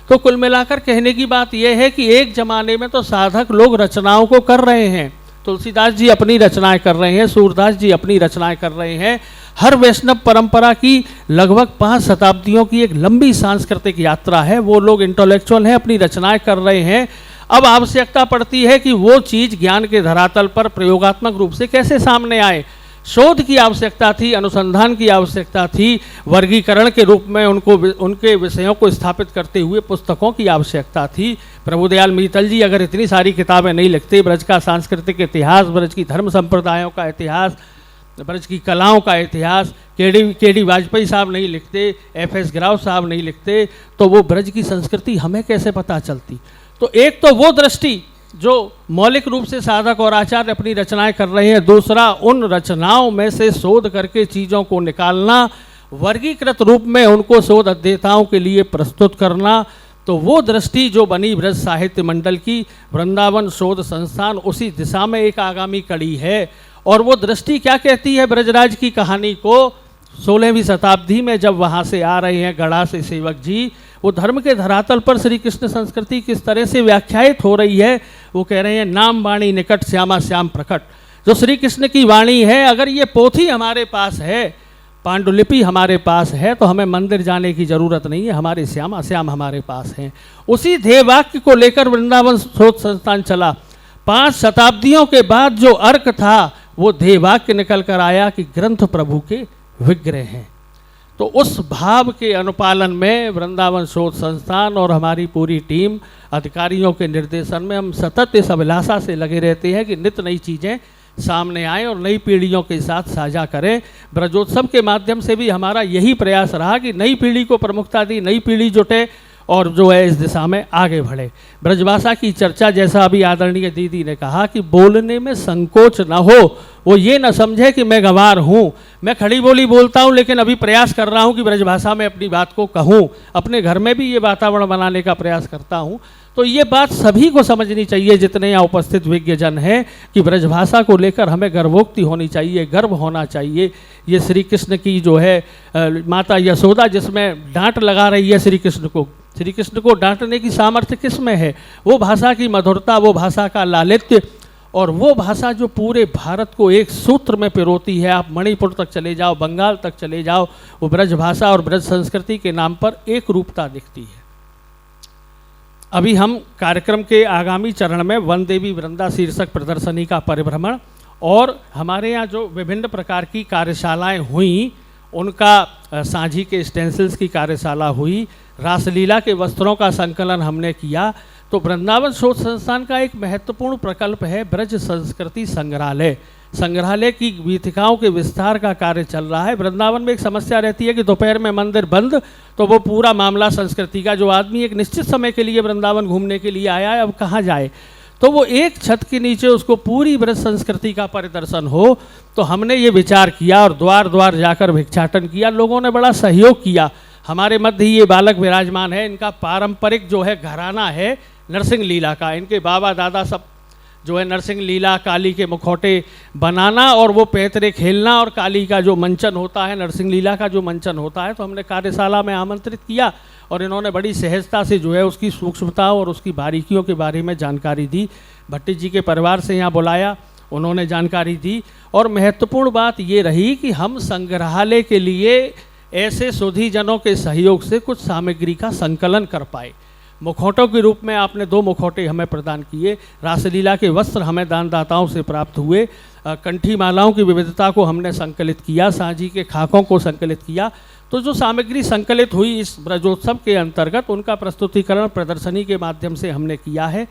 तो कुल मिलाकर कहने की बात यह है कि एक जमाने में तो साधक लोग रचनाओं को कर रहे हैं, तुलसीदास जी अपनी रचनाएं कर रहे हैं, सूरदास जी अपनी रचनाएं कर रहे हैं। हर वैष्णव परंपरा की लगभग 5 शताब्दियों की एक लंबी सांस्कृतिक यात्रा है। वो लोग इंटेलेक्चुअल हैं, अपनी रचनाएं कर रहे हैं। अब आवश्यकता पड़ती है कि वो चीज़ ज्ञान के धरातल पर प्रयोगात्मक रूप से कैसे सामने आए। शोध की आवश्यकता थी, अनुसंधान की आवश्यकता थी, वर्गीकरण के रूप में उनके विषयों को स्थापित करते हुए पुस्तकों की आवश्यकता थी। प्रभुदयाल मीतल जी अगर इतनी सारी किताबें नहीं लिखते, ब्रज का सांस्कृतिक इतिहास, ब्रज की धर्म संप्रदायों का इतिहास, ब्रज की कलाओं का इतिहास के डी वाजपेयी साहब नहीं लिखते, FS गिराव साहब नहीं लिखते, तो वो ब्रज की संस्कृति हमें कैसे पता चलती। तो एक तो वो दृष्टि जो मौलिक रूप से साधक और आचार्य अपनी रचनाएं कर रहे हैं, दूसरा उन रचनाओं में से शोध करके चीज़ों को निकालना, वर्गीकृत रूप में उनको शोध अध्येताओं के लिए प्रस्तुत करना। तो वो दृष्टि जो बनी ब्रज साहित्य मंडल की, वृंदावन शोध संस्थान उसी दिशा में एक आगामी कड़ी है। और वो दृष्टि क्या कहती है ब्रजराज की कहानी को, 16वीं शताब्दी में जब वहाँ से आ रहे हैं गढ़ा से सेवक जी, वो धर्म के धरातल पर श्री कृष्ण संस्कृति किस तरह से व्याख्यायित हो रही है। वो कह रहे हैं नाम वाणी निकट श्यामा श्याम प्रकट, जो श्री कृष्ण की वाणी है, अगर ये पोथी हमारे पास है, पांडुलिपि हमारे पास है, तो हमें मंदिर जाने की जरूरत नहीं है, हमारे श्यामा श्याम हमारे पास हैं। उसी ध्येय वाक्य को लेकर वृंदावन शोध संस्थान चला। 5 शताब्दियों के बाद जो अर्क था, वो ध्येय वाक्य निकल कर आया कि ग्रंथ प्रभु के विग्रह हैं। तो उस भाव के अनुपालन में वृंदावन शोध संस्थान और हमारी पूरी टीम अधिकारियों के निर्देशन में हम सतत इस अभिलाषा से लगे रहते हैं कि नित्य नई चीज़ें सामने आएँ और नई पीढ़ियों के साथ साझा करें। ब्रजोत्सव के माध्यम से भी हमारा यही प्रयास रहा कि नई पीढ़ी को प्रमुखता दी, नई पीढ़ी जुटे और जो है इस दिशा में आगे बढ़े। ब्रजभाषा की चर्चा, जैसा अभी आदरणीय दीदी ने कहा कि बोलने में संकोच न हो, वो ये न समझे कि मैं गंवार हूँ, मैं खड़ी बोली बोलता हूँ, लेकिन अभी प्रयास कर रहा हूँ कि ब्रजभाषा में अपनी बात को कहूँ, अपने घर में भी ये वातावरण बनाने का प्रयास करता हूँ। तो ये बात सभी को समझनी चाहिए जितने यहाँ उपस्थित विज्ञजन हैं कि ब्रजभाषा को लेकर हमें गर्वोक्ति होनी चाहिए, गर्व होना चाहिए। ये श्री कृष्ण की जो है माता यशोदा जिसमें डांट लगा रही है श्री कृष्ण को डांटने की सामर्थ्य किस में है? वो भाषा की मधुरता, वो भाषा का लालित्य, और वो भाषा जो पूरे भारत को एक सूत्र में पिरोती है। आप मणिपुर तक चले जाओ, बंगाल तक चले जाओ, वो ब्रज भाषा और ब्रज संस्कृति के नाम पर एक रूपता दिखती है। अभी हम कार्यक्रम के आगामी चरण में वन देवी वृंदा शीर्षक प्रदर्शनी का परिभ्रमण और हमारे यहाँ जो विभिन्न प्रकार की कार्यशालाएं हुई, उनका सांझी के स्टेंसिल्स की कार्यशाला हुई, रासलीला के वस्त्रों का संकलन हमने किया। तो वृंदावन शोध संस्थान का एक महत्वपूर्ण प्रकल्प है ब्रज संस्कृति संग्रहालय। संग्रहालय की वीथिकाओं के विस्तार का कार्य चल रहा है। वृंदावन में एक समस्या रहती है कि दोपहर में मंदिर बंद, तो वो पूरा मामला संस्कृति का, जो आदमी एक निश्चित समय के लिए वृंदावन घूमने के लिए आया है, अब कहाँ जाए, तो वो एक छत के नीचे उसको पूरी ब्रज संस्कृति का परिदर्शन हो। तो हमने ये विचार किया और द्वार द्वार जाकर भिक्षाटन किया, लोगों ने बड़ा सहयोग किया। हमारे मध्य ही ये बालक विराजमान है, इनका पारंपरिक जो है घराना है नरसिंह लीला का, इनके बाबा दादा सब जो है नरसिंह लीला, काली के मुखौटे बनाना और वो पैतरे खेलना, और काली का जो मंचन होता है, नरसिंह लीला का जो मंचन होता है, तो हमने कार्यशाला में आमंत्रित किया और इन्होंने बड़ी सहजता से जो है उसकी सूक्ष्मता और उसकी बारीकियों के बारे में जानकारी दी। भट्टी जी के परिवार से यहाँ बुलाया, उन्होंने जानकारी दी। और महत्वपूर्ण बात ये रही कि हम संग्रहालय के लिए ऐसे सुधीजनों के सहयोग से कुछ सामग्री का संकलन कर पाए। मुखौटों के रूप में आपने 2 मुखौटे हमें प्रदान किए, रासलीला के वस्त्र हमें दानदाताओं से प्राप्त हुए, कंठी मालाओं की विविधता को हमने संकलित किया, सांझी के खाकों को संकलित किया। तो जो सामग्री संकलित हुई इस ब्रजोत्सव के अंतर्गत, उनका प्रस्तुतिकरण प्रदर्शनी के माध्यम से हमने किया है।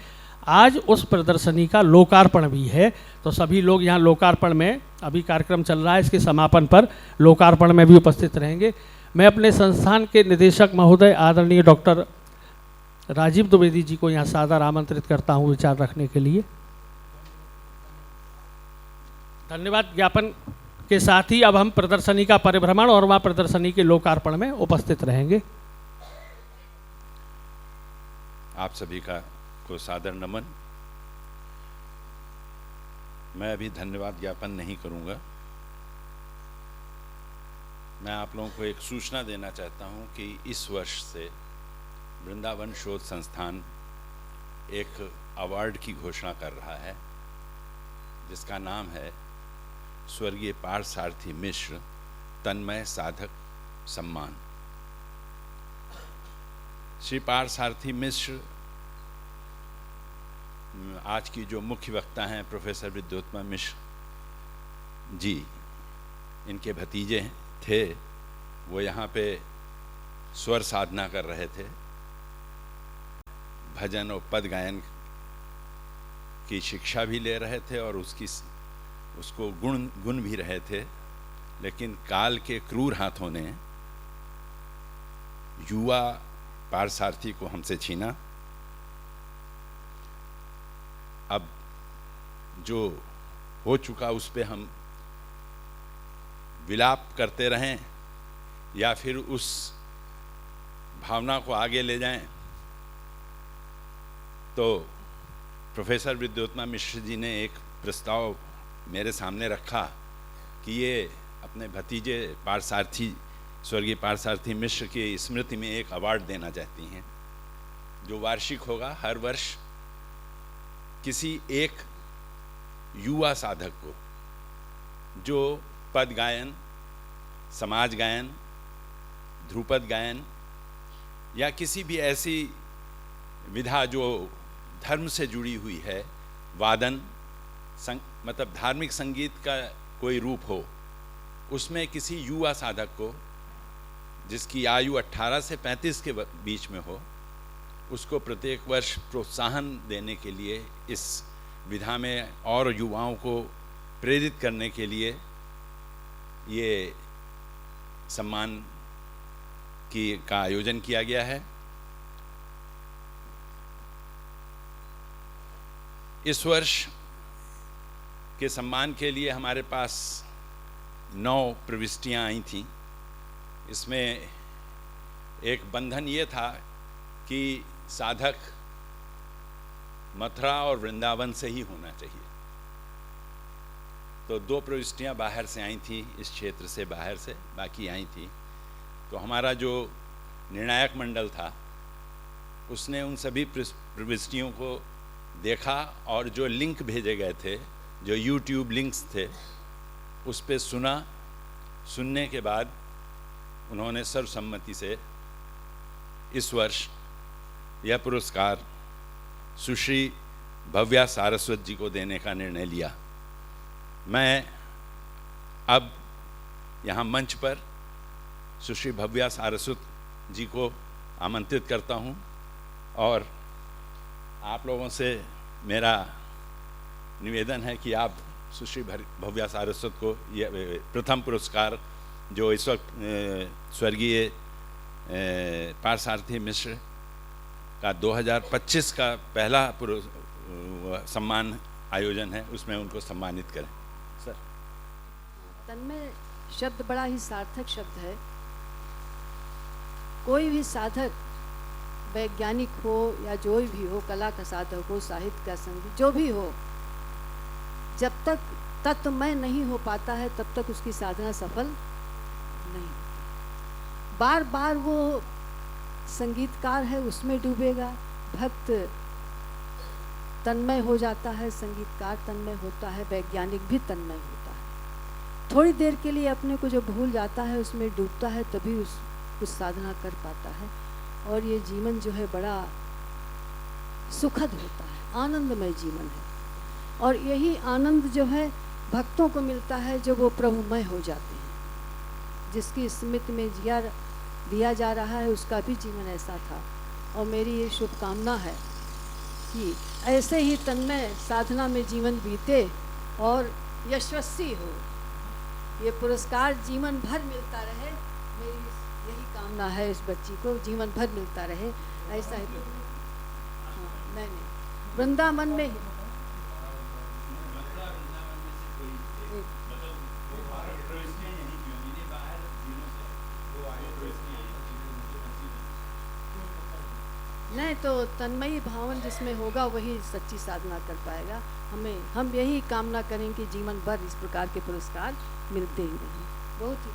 आज उस प्रदर्शनी का लोकार्पण भी है, तो सभी लोग यहाँ लोकार्पण में, अभी कार्यक्रम चल रहा है, इसके समापन पर लोकार्पण में भी उपस्थित रहेंगे। मैं अपने संस्थान के निदेशक महोदय आदरणीय डॉक्टर राजीव द्विवेदी जी को यहाँ सादर आमंत्रित करता हूँ विचार रखने के लिए। धन्यवाद ज्ञापन के साथ ही अब हम प्रदर्शनी का परिभ्रमण और वहाँ प्रदर्शनी के लोकार्पण में उपस्थित रहेंगे। आप सभी को सादर नमन। मैं अभी धन्यवाद ज्ञापन नहीं करूँगा। मैं आप लोगों को एक सूचना देना चाहता हूँ कि इस वर्ष से वृंदावन शोध संस्थान एक अवार्ड की घोषणा कर रहा है, जिसका नाम है स्वर्गीय पार्थसारथी मिश्र तन्मय साधक सम्मान। श्री पार्थसारथी मिश्र आज की जो मुख्य वक्ता हैं प्रोफेसर विद्योत्तमा मिश्र जी, इनके भतीजे थे, वो यहाँ पे स्वर साधना कर रहे थे, भजन और पद गायन की शिक्षा भी ले रहे थे और उसको गुण भी रहे थे। लेकिन काल के क्रूर हाथों ने युवा पारसारथी को हमसे छीना। अब जो हो चुका उस पे हम विलाप करते रहें या फिर उस भावना को आगे ले जाएं, तो प्रोफेसर विद्योत्तमा मिश्र जी ने एक प्रस्ताव मेरे सामने रखा कि ये अपने भतीजे पारसारथी, स्वर्गीय पारसारथी मिश्र की स्मृति में एक अवार्ड देना चाहती हैं, जो वार्षिक होगा। हर वर्ष किसी एक युवा साधक को जो पद गायन, समाज गायन, ध्रुपद गायन या किसी भी ऐसी विधा जो धर्म से जुड़ी हुई है, वादन मतलब धार्मिक संगीत का कोई रूप हो, उसमें किसी युवा साधक को जिसकी आयु 18 से 35 के बीच में हो, उसको प्रत्येक वर्ष प्रोत्साहन देने के लिए, इस विधा में और युवाओं को प्रेरित करने के लिए ये सम्मान का आयोजन किया गया है। इस वर्ष के सम्मान के लिए हमारे पास 9 प्रविष्टियां आई थीं। इसमें एक बंधन ये था कि साधक मथुरा और वृंदावन से ही होना चाहिए। तो 2 प्रविष्टियां बाहर से आई थी, इस क्षेत्र से बाहर से बाकी आई थी। तो हमारा जो निर्णायक मंडल था उसने उन सभी प्रविष्टियों को देखा और जो लिंक भेजे गए थे, जो YouTube लिंक्स थे, उस पे सुनने के बाद उन्होंने सर्वसम्मति से इस वर्ष यह पुरस्कार सुश्री भव्या सारस्वत जी को देने का निर्णय लिया। मैं अब यहाँ मंच पर सुश्री भव्या सारस्वत जी को आमंत्रित करता हूँ और आप लोगों से मेरा निवेदन है कि आप सुश्री भव्या सारस्वत को यह प्रथम पुरस्कार जो इस वक्त स्वर्गीय पारसारथी मिश्र का 2025 का पहला सम्मान आयोजन है, उसमें उनको सम्मानित करें। सर, तन्मय शब्द बड़ा ही सार्थक शब्द है। कोई भी साधक, वैज्ञानिक हो या जो भी हो, कला का साधक हो, साहित्य का, संगीत, जो भी हो, जब तक तत्वमय नहीं हो पाता है तब तक उसकी साधना सफल नहीं। बार बार वो संगीतकार है उसमें डूबेगा, भक्त तन्मय हो जाता है, संगीतकार तन्मय होता है, वैज्ञानिक भी तन्मय होता है। थोड़ी देर के लिए अपने को जो भूल जाता है, उसमें डूबता है, तभी उस साधना कर पाता है। और ये जीवन जो है बड़ा सुखद होता है, आनंदमय जीवन है। और यही आनंद जो है भक्तों को मिलता है जो वो प्रभुमय हो जाते हैं। जिसकी स्मृति में दिया जा रहा है उसका भी जीवन ऐसा था। और मेरी ये शुभकामना है कि ऐसे ही तन्मय साधना में जीवन बीते और यशस्वी हो। ये पुरस्कार जीवन भर मिलता रहे, मेरी यही कामना है। इस बच्ची को जीवन भर मिलता रहे, ऐसा ही। हाँ, नहीं वृंदावन में ही नहीं, तो तन्मयी भावन जिसमें होगा वही सच्ची साधना कर पाएगा। हम यही कामना करें कि जीवन भर इस प्रकार के पुरस्कार मिलते ही रहें। बहुत ही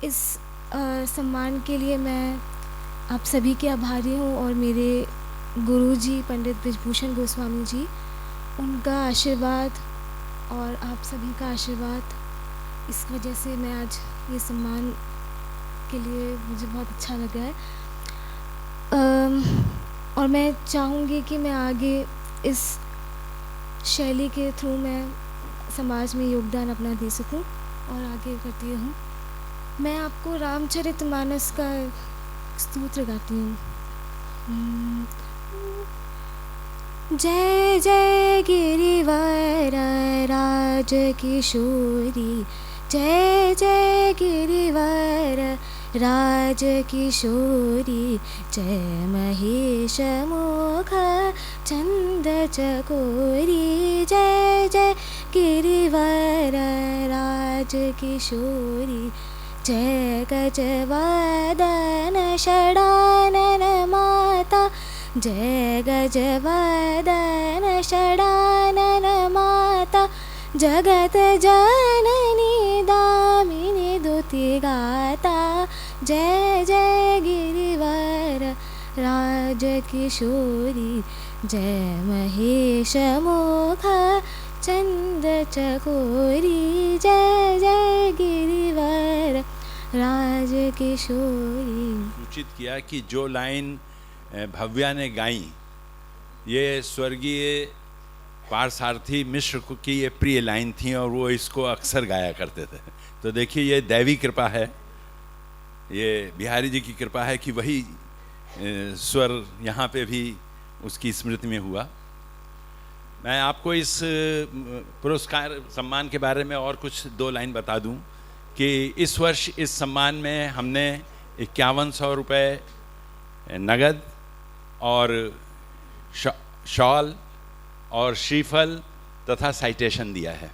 इस सम्मान के लिए मैं आप सभी के आभारी हूँ और मेरे गुरुजी पंडित बृजभूषण गोस्वामी जी, उनका आशीर्वाद और आप सभी का आशीर्वाद, इस वजह से मैं आज ये सम्मान के लिए मुझे बहुत अच्छा लगा है। और मैं चाहूँगी कि मैं आगे इस शैली के थ्रू मैं समाज में योगदान अपना दे सकूं और आगे करती रहूं। मैं आपको रामचरितमानस का स्तोत्र गाती हूँ। जय जय गिरिवर राज किशोरी, जय जय गिरिवर राज किशोरी, जय महेश मुख चंद चकोरी, जय जय गिरिवर राज किशोरी, जय गजवदन षडानन माता, जय गजवदन षडानन माता, जगत जननी दामिनी दुति गाता, जय जय गिरिवर राज किशोरी, जय महेश मुख चंद चकोरी, जय जय गिरिवर राज किशोरी। सूचित किया कि जो लाइन भव्या ने गाई, ये स्वर्गीय पारसारथी मिश्र की ये प्रिय लाइन थी और वो इसको अक्सर गाया करते थे। तो देखिए, ये दैवी कृपा है, ये बिहारी जी की कृपा है कि वही स्वर यहाँ पे भी उसकी स्मृति में हुआ। मैं आपको इस पुरस्कार सम्मान के बारे में और कुछ 2 लाइन बता दूं कि इस वर्ष इस सम्मान में हमने 5100 रुपये नगद और शॉल और श्रीफल तथा साइटेशन दिया है।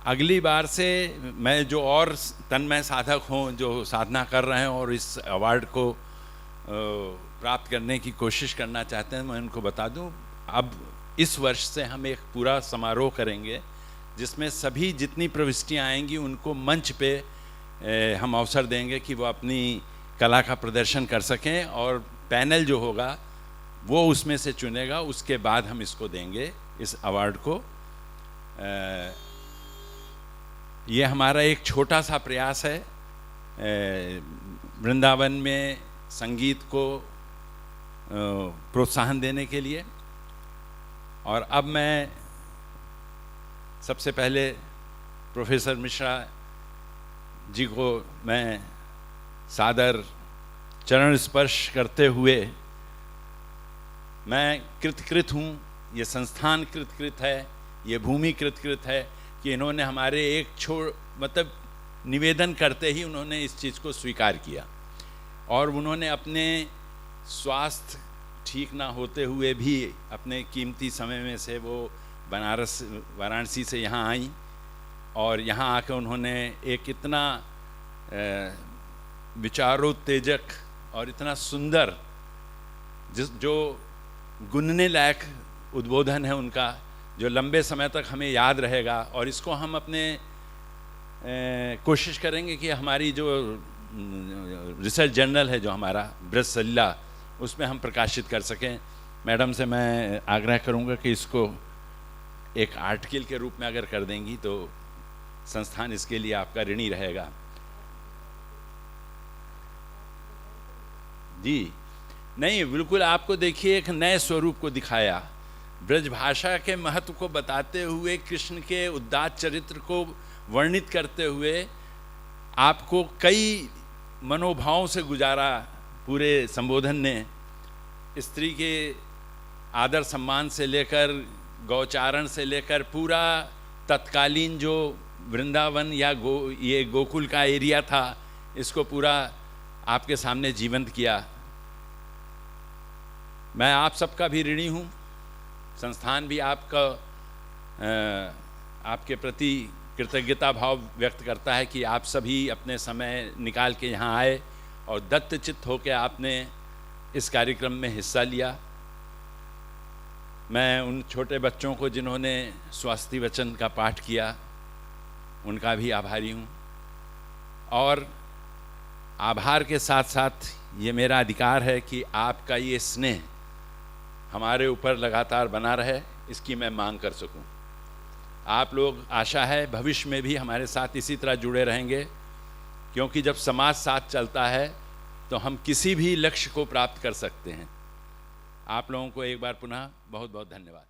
अगली बार से मैं जो और तन्मय साधक हों जो साधना कर रहे हैं और इस अवार्ड को प्राप्त करने की कोशिश करना चाहते हैं, मैं उनको बता दूं, अब इस वर्ष से हम एक पूरा समारोह करेंगे जिसमें सभी जितनी प्रविष्टियां आएंगी उनको मंच पे हम अवसर देंगे कि वो अपनी कला का प्रदर्शन कर सकें और पैनल जो होगा वो उसमें से चुनेगा, उसके बाद हम इसको देंगे, इस अवार्ड को। ये हमारा एक छोटा सा प्रयास है वृंदावन में संगीत को प्रोत्साहन देने के लिए। और अब मैं सबसे पहले प्रोफेसर मिश्रा जी को मैं सादर चरण स्पर्श करते हुए, मैं कृतकृत हूँ, ये संस्थान कृतकृत है, ये भूमि कृतकृत है कि इन्होंने हमारे एक मतलब निवेदन करते ही उन्होंने इस चीज़ को स्वीकार किया और उन्होंने अपने स्वास्थ्य ठीक ना होते हुए भी अपने कीमती समय में से वो वाराणसी से यहाँ आई और यहाँ आकर उन्होंने एक इतना विचारोत्तेजक और इतना सुंदर जो गुनने लायक उद्बोधन है उनका, जो लंबे समय तक हमें याद रहेगा। और इसको हम अपने कोशिश करेंगे कि हमारी जो रिसर्च जर्नल है जो हमारा ब्रज सलिला, उसमें हम प्रकाशित कर सकें। मैडम से मैं आग्रह करूंगा कि इसको एक आर्टिकल के रूप में अगर कर देंगी तो संस्थान इसके लिए आपका ऋणी रहेगा। जी नहीं, बिल्कुल आपको देखिए एक नए स्वरूप को दिखाया, ब्रजभाषा के महत्व को बताते हुए, कृष्ण के उदात्त चरित्र को वर्णित करते हुए आपको कई मनोभावों से गुजारा पूरे संबोधन ने। स्त्री के आदर सम्मान से लेकर गौचारण से लेकर पूरा तत्कालीन जो वृंदावन या ये गोकुल का एरिया था, इसको पूरा आपके सामने जीवंत किया। मैं आप सबका भी ऋणी हूँ, संस्थान भी आपके प्रति कृतज्ञता भाव व्यक्त करता है कि आप सभी अपने समय निकाल के यहाँ आए और दत्तचित्त होकर आपने इस कार्यक्रम में हिस्सा लिया। मैं उन छोटे बच्चों को जिन्होंने स्वास्थ्य वचन का पाठ किया, उनका भी आभारी हूँ। और आभार के साथ साथ ये मेरा अधिकार है कि आपका ये स्नेह हमारे ऊपर लगातार बना रहे, इसकी मैं मांग कर सकूं। आप लोग, आशा है, भविष्य में भी हमारे साथ इसी तरह जुड़े रहेंगे, क्योंकि जब समाज साथ चलता है तो हम किसी भी लक्ष्य को प्राप्त कर सकते हैं। आप लोगों को एक बार पुनः बहुत बहुत धन्यवाद।